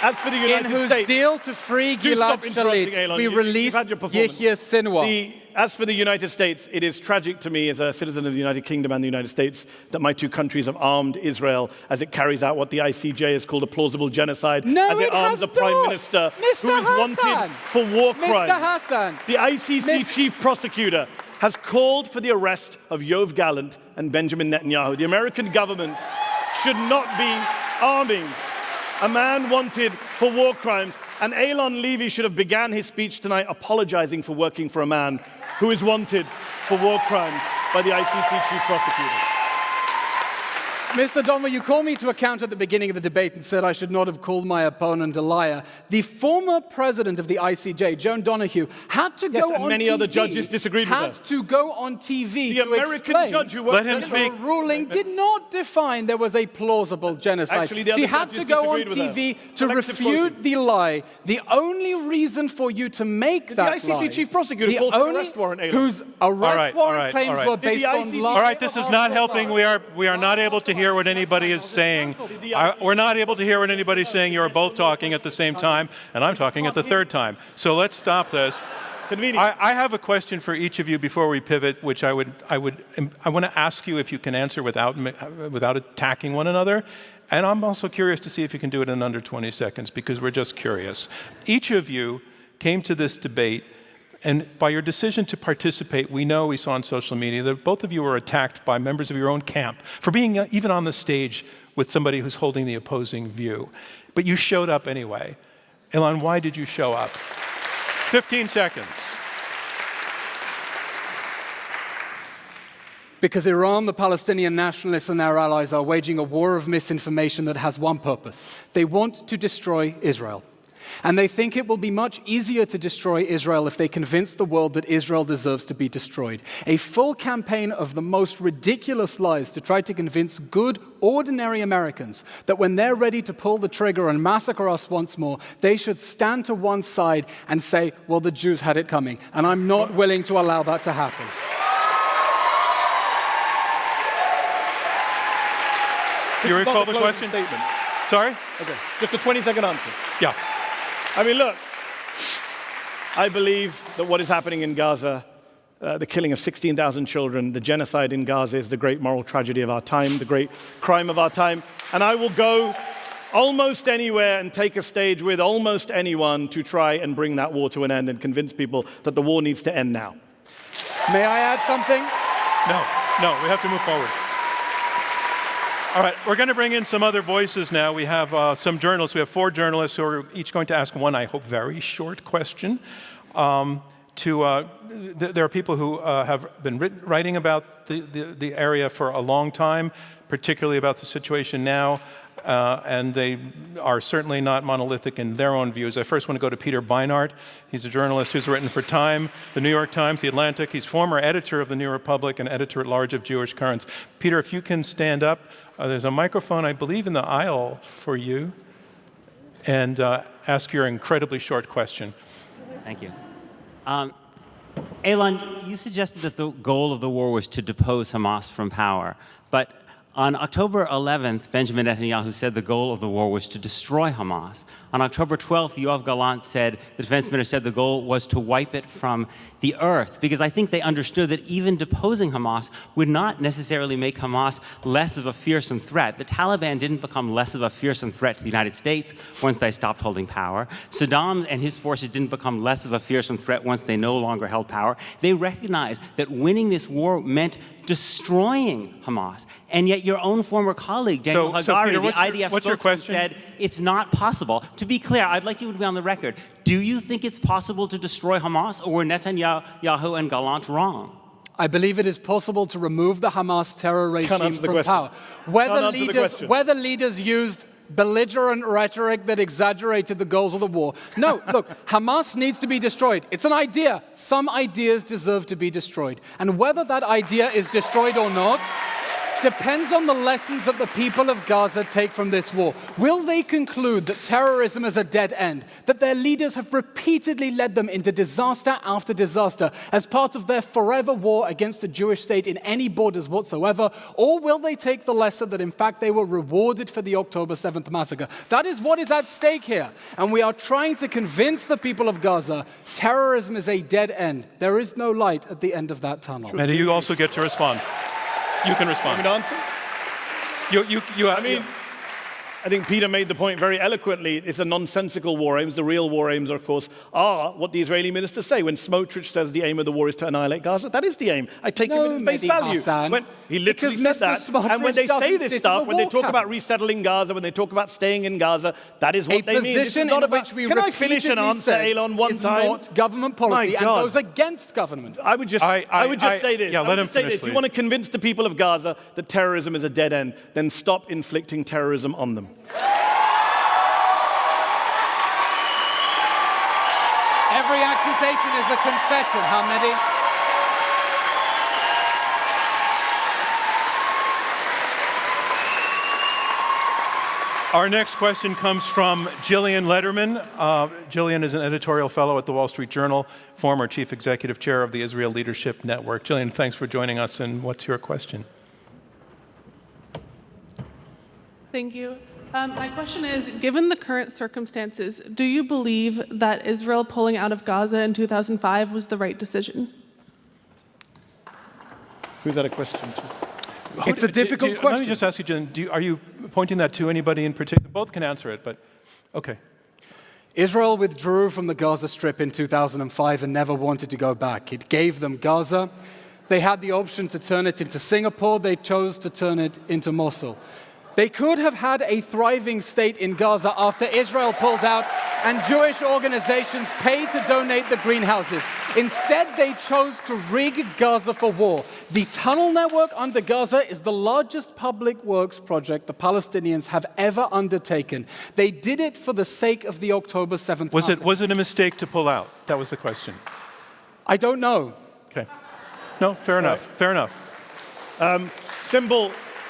As for the United in States, whose deal to free Gilad Shalit, we released Yehia Sinwar. As for the United States, it is tragic to me as a citizen of the United Kingdom and the United States that my two countries have armed Israel as it carries out what the ICJ has called a plausible genocide, as it arms a prime minister who is wanted for war crimes. Mr. Hassan. The ICC chief prosecutor has called for the arrest of Yoav Gallant and Benjamin Netanyahu. The American government should not be arming a man wanted for war crimes. And Eylon Levy should have began his speech tonight apologizing for working for a man who is wanted for war crimes by the ICC chief prosecutor. Mr. Donver, you called me to account at the beginning of the debate and said I should not have called my opponent a liar. The former president of the ICJ, Joan Donoghue, had to go on many TV, other judges disagreed with her. had to go on TV The to American explain judge who Let worked him for speak. the ruling did not define there was a plausible genocide. Actually, the other she had to judges go on disagreed with her. TV to Selective refute voting. the lie. The only reason for you to make that ICC lie, chief prosecutor the called for an only arrest warrant, Eylon. whose arrest warrant claims were Did the based on ICC lies. All right, this is not helping. We are not able to hear what anybody is saying. We're not able to hear what anybody's saying. You are both talking at the same time, and I'm talking at the third time. So let's stop this. I have a question for each of you before we pivot, which I want to ask you if you can answer without attacking one another. And I'm also curious to see if you can do it in under 20 seconds, because we're just curious. Each of you came to this debate, and by your decision to participate, we saw on social media that both of you were attacked by members of your own camp for being even on the stage with somebody who's holding the opposing view. But you showed up anyway. Eylon, why did you show up? 15 seconds. Because Iran, the Palestinian nationalists, and their allies are waging a war of misinformation that has one purpose. They want to destroy Israel. And they think it will be much easier to destroy Israel if they convince the world that Israel deserves to be destroyed. A full campaign of the most ridiculous lies to try to convince good, ordinary Americans that when they're ready to pull the trigger and massacre us once more, they should stand to one side and say, well, the Jews had it coming. And I'm not willing to allow that to happen. You recall the question? Statement. Sorry? Okay, just a 20-second answer. Yeah. I mean, look, I believe that what is happening in Gaza, the killing of 16,000 children, the genocide in Gaza is the great moral tragedy of our time, the great crime of our time. And I will go almost anywhere and take a stage with almost anyone to try and bring that war to an end and convince people that the war needs to end now. May I add something? No, we have to move forward. All right, we're going to bring in some other voices now. We have some journalists. We have 4 journalists who are each going to ask one, I hope, very short question. There are people who have been writing about the area for a long time, particularly about the situation now, and they are certainly not monolithic in their own views. I first want to go to Peter Beinart. He's a journalist who's written for Time, the New York Times, the Atlantic. He's former editor of the New Republic and editor-at-large of Jewish Currents. Peter, if you can stand up. There's a microphone, I believe, in the aisle for you, and ask your incredibly short question. Thank you. Eylon, you suggested that the goal of the war was to depose Hamas from power, but on October 11th, Benjamin Netanyahu said the goal of the war was to destroy Hamas. On October 12th, Yoav Gallant said, the defense minister said the goal was to wipe it from the earth, because I think they understood that even deposing Hamas would not necessarily make Hamas less of a fearsome threat. The Taliban didn't become less of a fearsome threat to the United States once they stopped holding power. Saddam and his forces didn't become less of a fearsome threat once they no longer held power. They recognized that winning this war meant destroying Hamas. And yet your own former colleague, Daniel Hagari, Peter, the IDF what's your spokesman, question? said it's not possible. To be clear, I'd like you to be on the record. Do you think it's possible to destroy Hamas, or were Netanyahu and Gallant wrong? I believe it is possible to remove the Hamas terror regime from power. Whether leaders used belligerent rhetoric that exaggerated the goals of the war. No, look, Hamas needs to be destroyed. It's an idea. Some ideas deserve to be destroyed. And whether that idea is destroyed or not depends on the lessons that the people of Gaza take from this war. Will they conclude that terrorism is a dead end, that their leaders have repeatedly led them into disaster after disaster as part of their forever war against the Jewish state in any borders whatsoever, or will they take the lesson that in fact they were rewarded for the October 7th massacre? That is what is at stake here. And we are trying to convince the people of Gaza terrorism is a dead end. There is no light at the end of that tunnel. Mehdi, you also get to respond. You can respond. Want me to answer? I think Peter made the point very eloquently. It's a nonsensical war aims. The real war aims, of course, are what the Israeli ministers say. When Smotrich says the aim of the war is to annihilate Gaza, that is the aim. I take him at his face value. Hassan, he literally says that. And when they say this stuff, when they talk about resettling Gaza, when they talk about staying in Gaza, that is what they mean. This is not about, can I finish an answer, Eylon, one time? Not government policy and goes against government. I would just say this. Yeah, let him finish, If you want to convince the people of Gaza that terrorism is a dead end, then stop inflicting terrorism on them. Every accusation is a confession, Mehdi. Our next question comes from Gillian Lederman. Gillian is an editorial fellow at the Wall Street Journal, former chief executive chair of the Israel Leadership Network. Gillian, thanks for joining us, and what's your question? Thank you. My question is, given the current circumstances, do you believe that Israel pulling out of Gaza in 2005 was the right decision? Who's that a question to? It's a difficult question. Let me just ask you, Jen, are you pointing that to anybody in particular? Both can answer it, but okay. Israel withdrew from the Gaza Strip in 2005 and never wanted to go back. It gave them Gaza. They had the option to turn it into Singapore. They chose to turn it into Mosul. They could have had a thriving state in Gaza after Israel pulled out and Jewish organizations paid to donate the greenhouses. Instead, they chose to rig Gaza for war. The tunnel network under Gaza is the largest public works project the Palestinians have ever undertaken. They did it for the sake of the October 7th massacre. Was it a mistake to pull out? That was the question. I don't know. Okay. No, fair enough. Fair enough.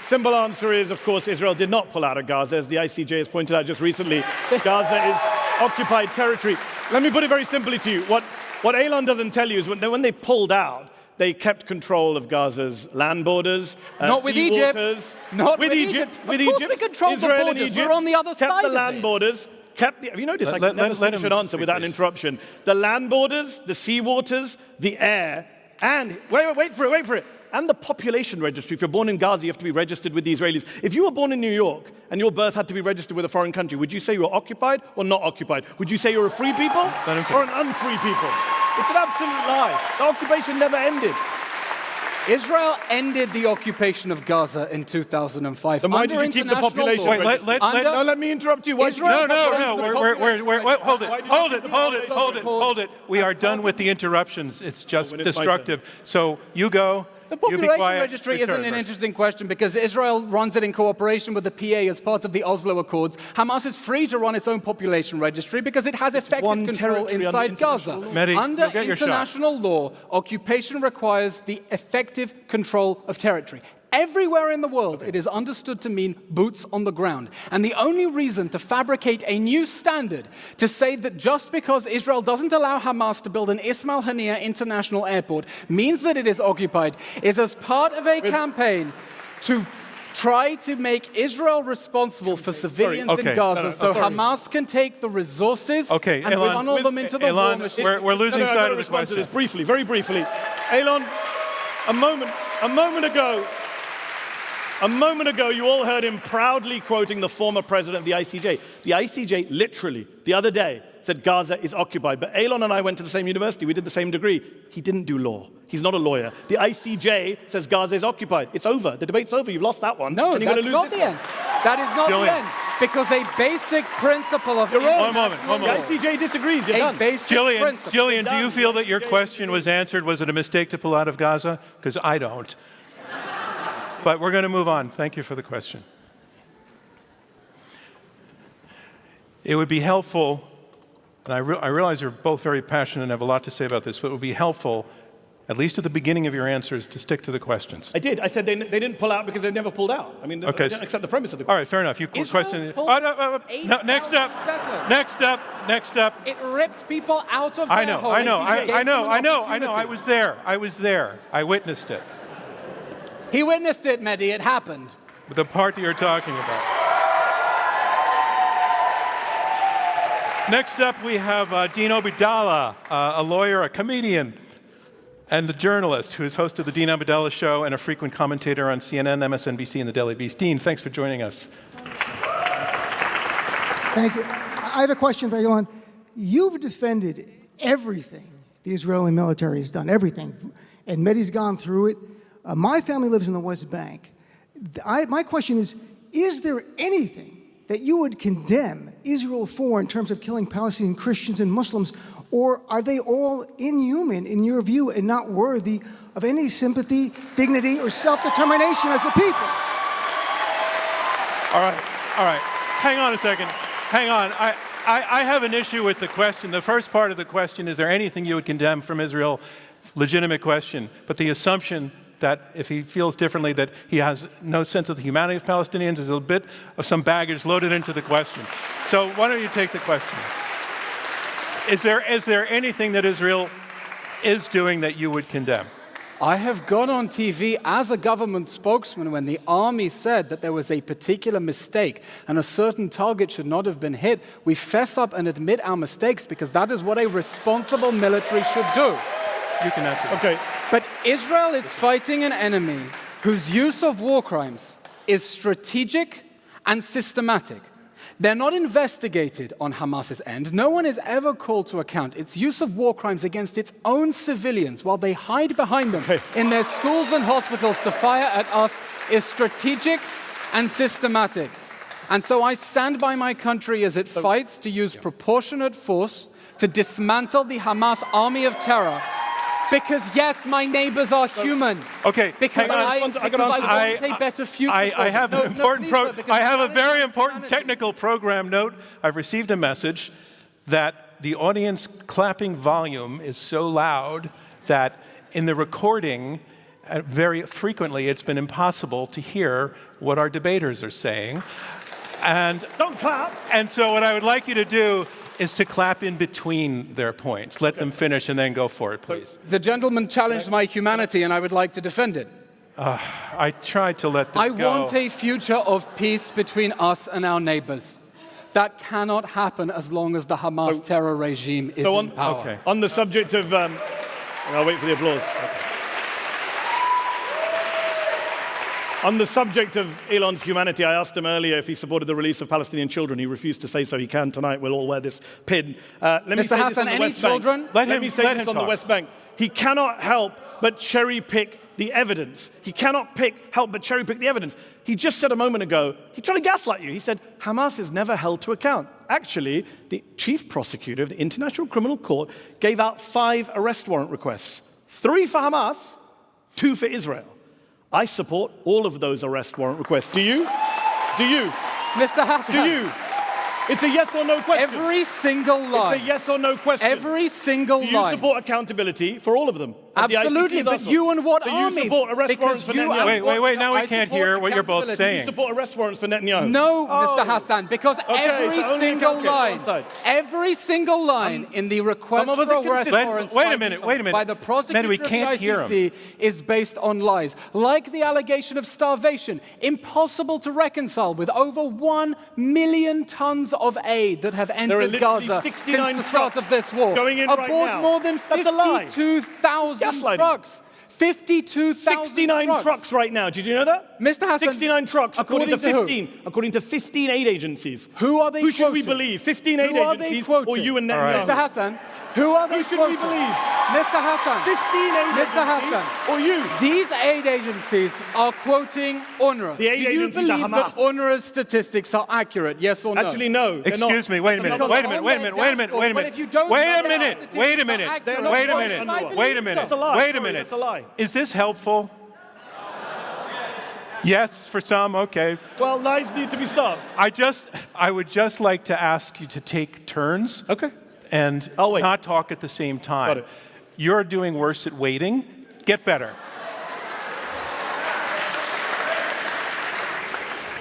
Simple answer is, of course, Israel did not pull out of Gaza. As the ICJ has pointed out just recently, Gaza is occupied territory. Let me put it very simply to you. What Eylon doesn't tell you is when they pulled out, they kept control of Gaza's land borders, not with Egypt. Waters. Not with Egypt. With of course Egypt. we controlled Israel the borders. and Egypt We're on the other side kept the of land it. borders. Have you noticed I can never finish an answer without an interruption? The land borders, the sea waters, the air, and wait for it. And the population registry. If you're born in Gaza, you have to be registered with the Israelis. If you were born in New York and your birth had to be registered with a foreign country, would you say you were occupied or not occupied? Would you say you're a free people or an unfree people? It's an absolute lie. The occupation never ended. Israel ended the occupation of Gaza in 2005. Then why did you keep the population? Wait, let me interrupt you. No. Hold it. We are done with the interruptions. It's just destructive. So you go. The population registry isn't an interesting question because Israel runs it in cooperation with the PA as part of the Oslo Accords. Hamas is free to run its own population registry because it has effective control inside Gaza. Under international law, occupation requires the effective control of territory. Everywhere in the world, it is understood to mean boots on the ground. And the only reason to fabricate a new standard to say that just because Israel doesn't allow Hamas to build an Ismail Haniyeh International Airport means that it is occupied is as part of a campaign to try to make Israel responsible for civilians in Gaza so Hamas can take the resources and funnel them into the war machine. We're losing sight of the question. Very briefly. Eylon, a moment ago, A moment ago, you all heard him proudly quoting the former president of the ICJ. The ICJ literally, the other day, said Gaza is occupied. But Eylon and I went to the same university. We did the same degree. He didn't do law. He's not a lawyer. The ICJ says Gaza is occupied. It's over. The debate's over. You've lost that one. No, and you're that's gonna lose not this the one. end. That is not Julian. the end. Because a basic principle of You're wrong. One moment. The ICJ disagrees. You're a done. basic principle. Jillian, do you feel that your question was answered? Was it a mistake to pull out of Gaza? Because I don't. But we're going to move on. Thank you for the question. It would be helpful, and I realize you're both very passionate and have a lot to say about this, but it would be helpful, at least at the beginning of your answers, to stick to the questions. I did. I said they didn't pull out because they never pulled out. I mean, Okay. I didn't accept the premise of the All right, fair enough. You Israel question. pulled No, 8,000 next up. settlers. Next up. It ripped people out of I their know. homes. I know. I was there. I witnessed it. He witnessed it, Mehdi. It happened. The part that you're talking about. Next up, we have Dean Obeidallah, a lawyer, a comedian, and a journalist who has hosted the Dean Obeidallah Show and a frequent commentator on CNN, MSNBC, and the Daily Beast. Dean, thanks for joining us. Thank you. I have a question for Eylon. You've defended everything the Israeli military has done, everything, and Mehdi's gone through it. My family lives in the West Bank. My question is there anything that you would condemn Israel for in terms of killing Palestinian Christians and Muslims, or are they all inhuman in your view and not worthy of any sympathy, dignity, or self-determination as a people? All right. Hang on a second. Hang on. I have an issue with the question. The first part of the question, is there anything you would condemn from Israel? Legitimate question. But the assumption that if he feels differently, that he has no sense of the humanity of Palestinians, is a bit of some baggage loaded into the question. So why don't you take the question? Is there anything that Israel is doing that you would condemn? I have gone on TV as a government spokesman when the army said that there was a particular mistake and a certain target should not have been hit. We fess up and admit our mistakes because that is what a responsible military should do. You can answer. Okay. But Israel is fighting an enemy whose use of war crimes is strategic and systematic. They're not investigated on Hamas's end. No one is ever called to account. Its use of war crimes against its own civilians while they hide behind them in their schools and hospitals to fire at us is strategic and systematic. And so I stand by my country as it fights to use proportionate force to dismantle the Hamas army of terror. Because yes, my neighbors are human. Okay, Because I want a better future. I have an important I have a very important humanity. technical program note. I've received a message that the audience clapping volume is so loud that in the recording, very frequently, it's been impossible to hear what our debaters are saying. And Don't clap. And so what I would like you to do is to clap in between their points. Let them finish and then go for it, please. The gentleman challenged my humanity and I would like to defend it. I tried to let this I go. want a future of peace between us and our neighbors. That cannot happen as long as the Hamas terror regime is in power. Okay. On the subject of, I'll wait for the applause. On the subject of Eylon's humanity, I asked him earlier if he supported the release of Palestinian children. He refused to say so. He can tonight. We'll all wear this pin. Let me say Mr. this on Hassan, the any West Bank. children? Let me say him this on the talk. West Bank. He cannot help but cherry pick the evidence. He cannot help but cherry pick the evidence. He just said a moment ago, he tried to gaslight you. He said, Hamas is never held to account. Actually, the chief prosecutor of the International Criminal Court gave out 5 arrest warrant requests. 3 for Hamas, 2 for Israel. I support all of those arrest warrant requests. Do you? Do you? Mr. Hassan. Do you? It's a yes or no question. Every single line. It's a yes or no question. Every single Do you line. support accountability for all of them? As the ICC Absolutely, has but asked for? you and what Do army? you support arrest warrants for you Netanyahu? Wait, now we I can't support hear what you're both accountability. Do you saying. support arrest warrants for Netanyahu? No, Oh. Mr. Hassan, because every so only single okay, go line, on side. every single line in the request some of us for are arrest consistent. warrants Wait a minute. by the prosecutor Mehdi, we of the can't hear ICC is based on lies, like the allegation of starvation, impossible to reconcile with over 1 million tons of aid that have There are entered literally Gaza 69 since the start trucks of this war. going in right Aboard now. more than That's a lie. 52,000 Gaslighting. trucks. 52,000 69 trucks right now. Did you know that? Mr. Hasan, 69 trucks, according to who? 15 aid agencies. Who are they Who should we quoting? believe? 15 aid Who are they agencies quoting? or you and All right. Netanyahu? Mr. Hasan, who are they Who should we quoting? believe? Mr. Hasan, 15 aid Mr. agencies Hasan, or you? these aid agencies are quoting UNRWA. The aid Do you agencies are believe that Hamas. UNRWA's statistics are accurate, yes or no? Actually, no. they're Excuse not. me, wait a minute, Because wait a minute, on wait a their minute, wait a minute, dashboard, wait a but minute. if you don't Wait know a their minute, statistics wait a are minute, accurate, not wait a quoting minute, UNRWA. wait a minute, That's a lie. wait a Sorry, minute. that's a lie. Is this helpful? Yes, for some, okay. Well, lies need to be stopped. I would just like to ask you to take turns Okay. and I'll wait. not talk at the same time. Got it. You're doing worse at waiting. Get better.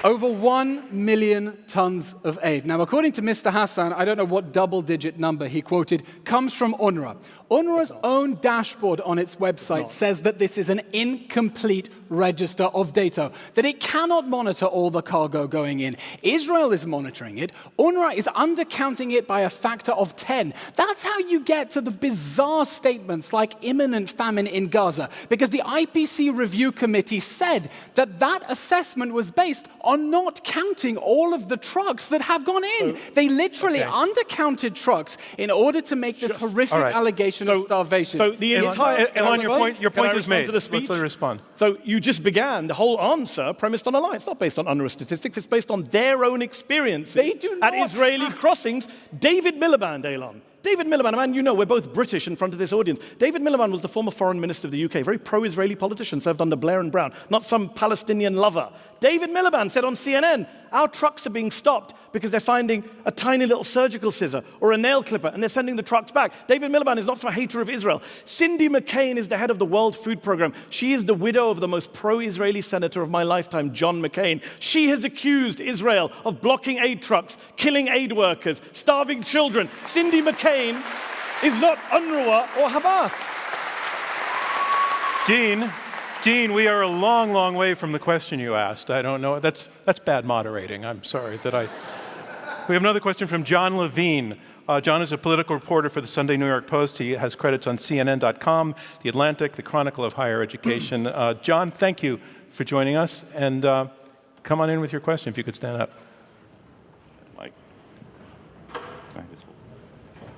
Over 1 million tons of aid. Now, according to Mr. Hasan, I don't know what double-digit number he quoted, comes from UNRWA. UNRWA's own dashboard on its website says that this is an incomplete register of data, that it cannot monitor all the cargo going in. Israel is monitoring it. UNRWA is undercounting it by a factor of 10. That's how you get to the bizarre statements like imminent famine in Gaza, because the IPC Review Committee said that that assessment was based on not counting all of the trucks that have gone in. They literally undercounted trucks in order to make this horrific All right. allegation of starvation. So the Elon, entire Elon, your point is made. To the speech? Let's respond. So you just began the whole answer premised on a lie. It's not based on UNRWA statistics. It's based on their own experiences They do at not Israeli crossings. David Miliband, Eylon. David Miliband, a man you know, we're both British in front of this audience. David Miliband was the former foreign minister of the UK, very pro-Israeli politician, served under Blair and Brown, not some Palestinian lover. David Miliband said on CNN, our trucks are being stopped because they're finding a tiny little surgical scissor or a nail clipper and they're sending the trucks back. David Miliband is not some hater of Israel. Cindy McCain is the head of the World Food Program. She is the widow of the most pro-Israeli senator of my lifetime, John McCain. She has accused Israel of blocking aid trucks, killing aid workers, starving children. Cindy McCain is not UNRWA or Hamas. Dean, we are a long, long way from the question you asked. I don't know. That's bad moderating. I'm sorry that I... We have another question from John Levine. John is a political reporter for the Sunday New York Post. He has credits on CNN.com, The Atlantic, The Chronicle of Higher Education. John, thank you for joining us. And come on in with your question, if you could stand up. Mike.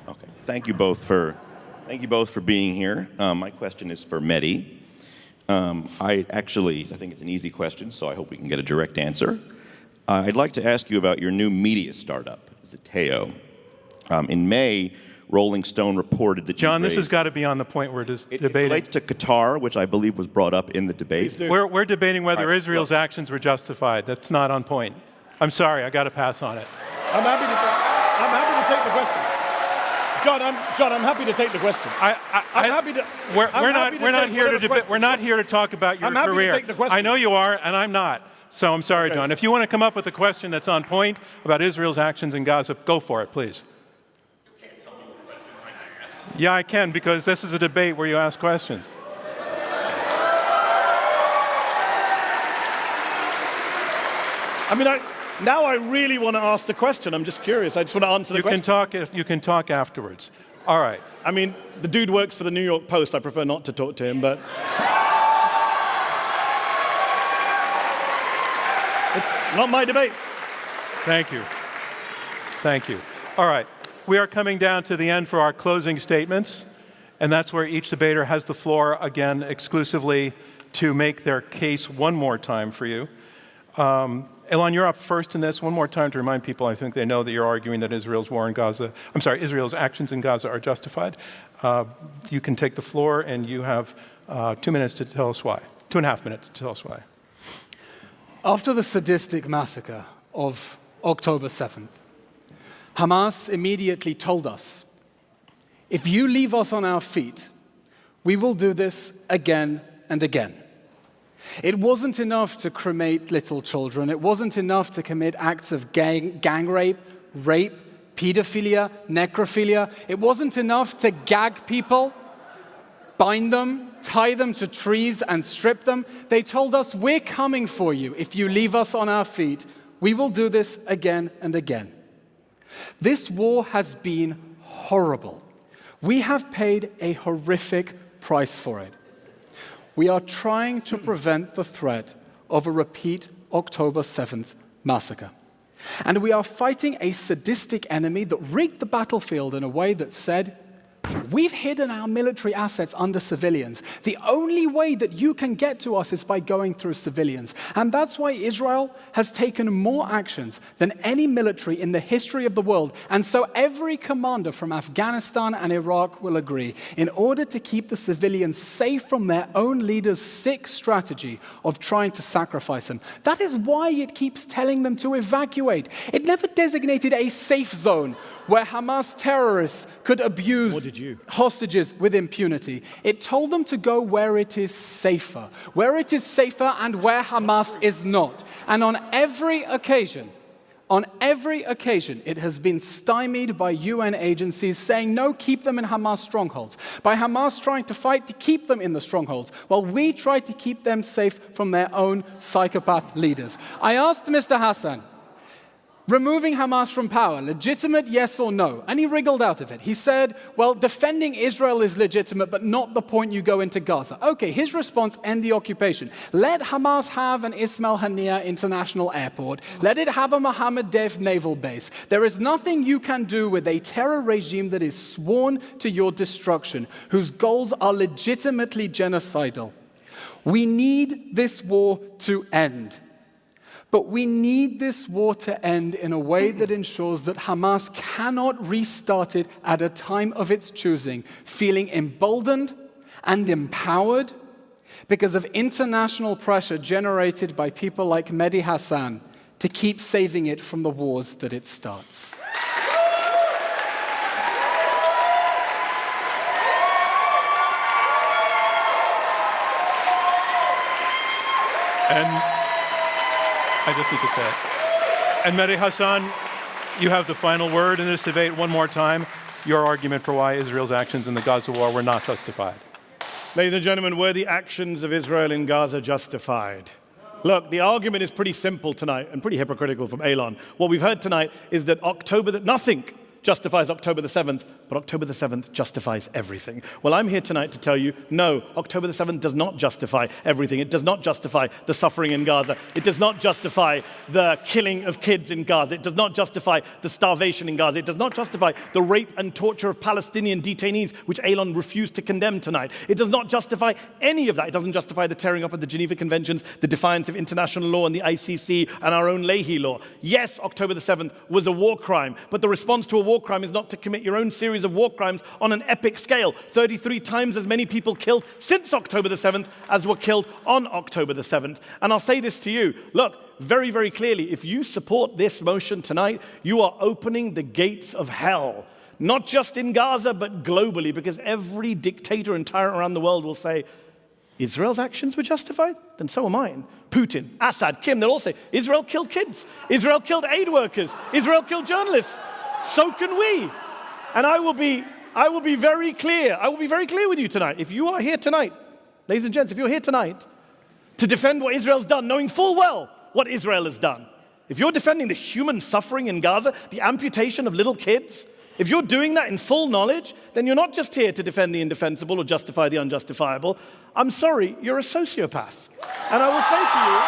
Okay. Thank you both for being here. My question is for Mehdi. I think it's an easy question, so I hope we can get a direct answer. I'd like to ask you about your new media startup, Zeteo. In May, Rolling Stone reported that John, this has got to be on the point we're debating. It relates to Qatar, which I believe was brought up in the debate. We're debating whether Right, Israel's actions were justified. That's not on point. I'm sorry, I got to pass on it. I'm happy to take the question. John, I'm happy to take the question. I'm happy to. We're not here to debate. We're not here to talk about your I'm happy to career. take the question. I know you are, and I'm not. So I'm sorry, John. If you want to come up with a question that's on point about Israel's actions in Gaza, go for it, please. Yeah, I can, because this is a debate where you ask questions. I mean, now I really want to ask the question. I'm just curious. I just want to answer the question. You can talk afterwards. All right. I mean, the dude works for the New York Post. I prefer not to talk to him, but it's not my debate. Thank you. Thank you. All right. We are coming down to the end for our closing statements, and that's where each debater has the floor again exclusively to make their case one more time for you. Eylon, you're up first in this. One more time to remind people, I think they know that you're arguing that Israel's actions in Gaza are justified. You can take the floor, and you have 2 minutes to tell us why. 2.5 minutes to tell us why. After the sadistic massacre of October 7th, Hamas immediately told us, if you leave us on our feet, we will do this again and again. It wasn't enough to cremate little children. It wasn't enough to commit acts of gang rape, pedophilia, necrophilia. It wasn't enough to gag people, bind them, tie them to trees and strip them. They told us, we're coming for you. If you leave us on our feet, we will do this again and again. This war has been horrible. We have paid a horrific price for it. We are trying to prevent the threat of a repeat October 7th massacre. And we are fighting a sadistic enemy that rigged the battlefield in a way that said, we've hidden our military assets under civilians. The only way that you can get to us is by going through civilians. And that's why Israel has taken more actions than any military in the history of the world. And so every commander from Afghanistan and Iraq will agree, in order to keep the civilians safe from their own leaders' sick strategy of trying to sacrifice them. That is why it keeps telling them to evacuate. It never designated a safe zone where Hamas terrorists could abuse hostages with impunity. It told them to go where it is safer and where Hamas is not. And on every occasion, it has been stymied by UN agencies saying, no, keep them in Hamas strongholds. By Hamas trying to fight to keep them in the strongholds, while we try to keep them safe from their own psychopath leaders. I asked Mr. Hasan, removing Hamas from power, legitimate, yes or no? And he wriggled out of it. He said, well, defending Israel is legitimate, but not the point you go into Gaza. Okay, his response, end the occupation. Let Hamas have an Ismail Haniyeh international airport. Let it have a Mohammed Dev naval base. There is nothing you can do with a terror regime that is sworn to your destruction, whose goals are legitimately genocidal. We need this war to end. But we need this war to end in a way that ensures that Hamas cannot restart it at a time of its choosing, feeling emboldened and empowered because of international pressure generated by people like Mehdi Hasan to keep saving it from the wars that it starts. And I just need to say it. And Mehdi Hasan, you have the final word in this debate one more time. Your argument for why Israel's actions in the Gaza war were not justified. Ladies and gentlemen, were the actions of Israel in Gaza justified? Look, the argument is pretty simple tonight and pretty hypocritical from Eylon. What we've heard tonight is that nothing justifies October the 7th, but October the 7th justifies everything. Well, I'm here tonight to tell you, no, October the 7th does not justify everything. It does not justify the suffering in Gaza. It does not justify the killing of kids in Gaza. It does not justify the starvation in Gaza. It does not justify the rape and torture of Palestinian detainees, which Eylon refused to condemn tonight. It does not justify any of that. It doesn't justify the tearing up of the Geneva Conventions, the defiance of international law and the ICC and our own Leahy law. Yes, October the 7th was a war crime, but the response to a war crime is not to commit your own series of war crimes on an epic scale. 33 times as many people killed since October the 7th as were killed on October the 7th. And I'll say this to you. Look, very, very clearly, if you support this motion tonight, you are opening the gates of hell. Not just in Gaza, but globally, because every dictator and tyrant around the world will say, Israel's actions were justified? Then so are mine. Putin, Assad, Kim, they'll all say, Israel killed kids. Israel killed aid workers. Israel killed journalists. So can we. And I will be very clear. I will be very clear with you tonight. If you are here tonight, ladies and gents, if you're here tonight to defend what Israel's done, knowing full well what Israel has done, if you're defending the human suffering in Gaza, the amputation of little kids, if you're doing that in full knowledge, then you're not just here to defend the indefensible or justify the unjustifiable. I'm sorry, you're a sociopath. And I will say to you,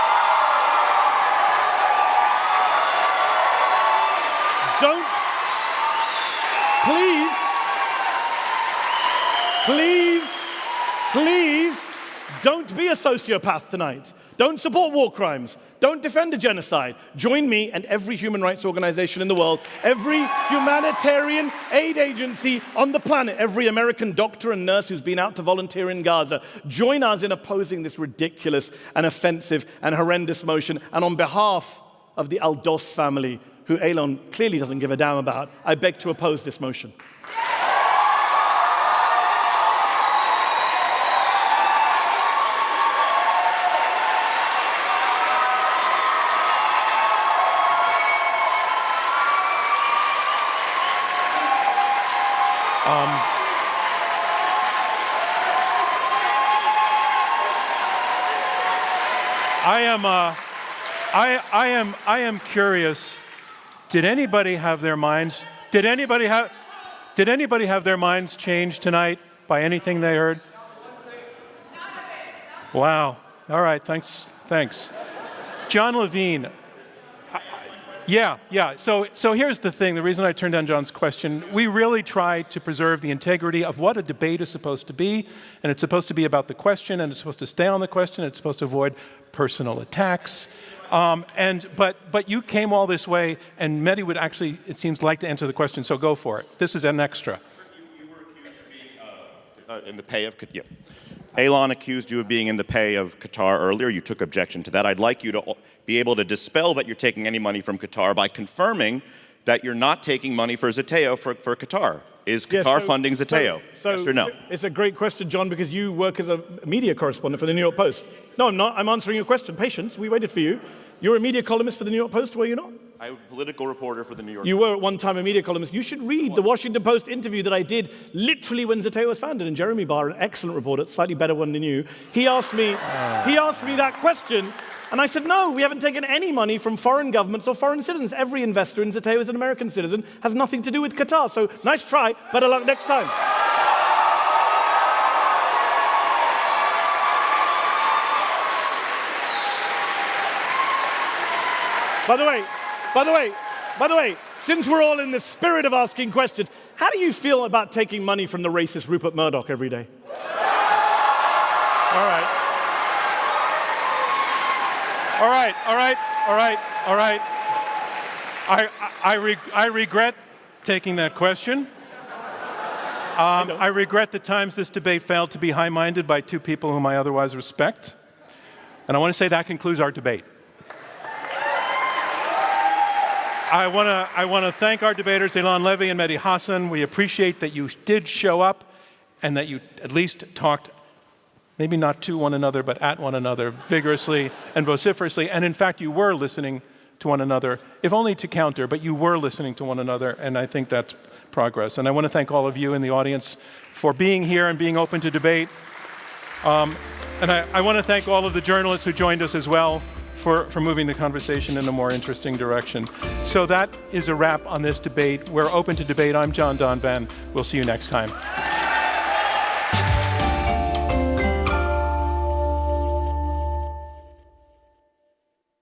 please, don't be a sociopath tonight. Don't support war crimes. Don't defend a genocide. Join me and every human rights organization in the world, every humanitarian aid agency on the planet, every American doctor and nurse who's been out to volunteer in Gaza. Join us in opposing this ridiculous and offensive and horrendous motion. And on behalf of the Al-Dos family, who Eylon clearly doesn't give a damn about, I beg to oppose this motion. I am curious. Did anybody have their minds changed tonight by anything they heard? Wow. All right, thanks. John Levine. Yeah. So here's the thing. The reason I turned down John's question, we really try to preserve the integrity of what a debate is supposed to be, and it's supposed to be about the question, and it's supposed to stay on the question, it's supposed to avoid personal attacks. But you came all this way, and Mehdi would actually, it seems, like to answer the question, so go for it. This is an extra. You were accused of being in the pay of... Yeah. Eylon accused you of being in the pay of Qatar earlier. You took objection to that. I'd like you to be able to dispel that you're taking any money from Qatar by confirming that you're not taking money for Zateo for Qatar. Is Qatar funding Zateo? Yes or no? It's a great question, John, because you work as a media correspondent for the New York Post. No, I'm not. I'm answering your question. Patience. We waited for you. You're a media columnist for the New York Post, were you not? I'm a political reporter for the New York Post. You were at one time a media columnist. You should read the Washington Post interview that I did literally when Zateo was founded. And Jeremy Barr, an excellent reporter, slightly better one than you, he asked me that question. And I said, no, we haven't taken any money from foreign governments or foreign citizens. Every investor in Zateo is an American citizen, has nothing to do with Qatar. So nice try, better luck next time. By the way, since we're all in the spirit of asking questions, how do you feel about taking money from the racist Rupert Murdoch every day? All right. I regret taking that question. I regret the times this debate failed to be high-minded by two people whom I otherwise respect. And I want to say that concludes our debate. I want to thank our debaters, Eylon Levy and Mehdi Hasan. We appreciate that you did show up and that you at least talked, maybe not to one another, but at one another vigorously and vociferously. And in fact, you were listening to one another, if only to counter, but you were listening to one another, and I think that's progress. And I want to thank all of you in the audience for being here and being open to debate. And I want to thank all of the journalists who joined us as well for moving the conversation in a more interesting direction. So that is a wrap on this debate. We're open to debate. I'm John Donvan. We'll see you next time.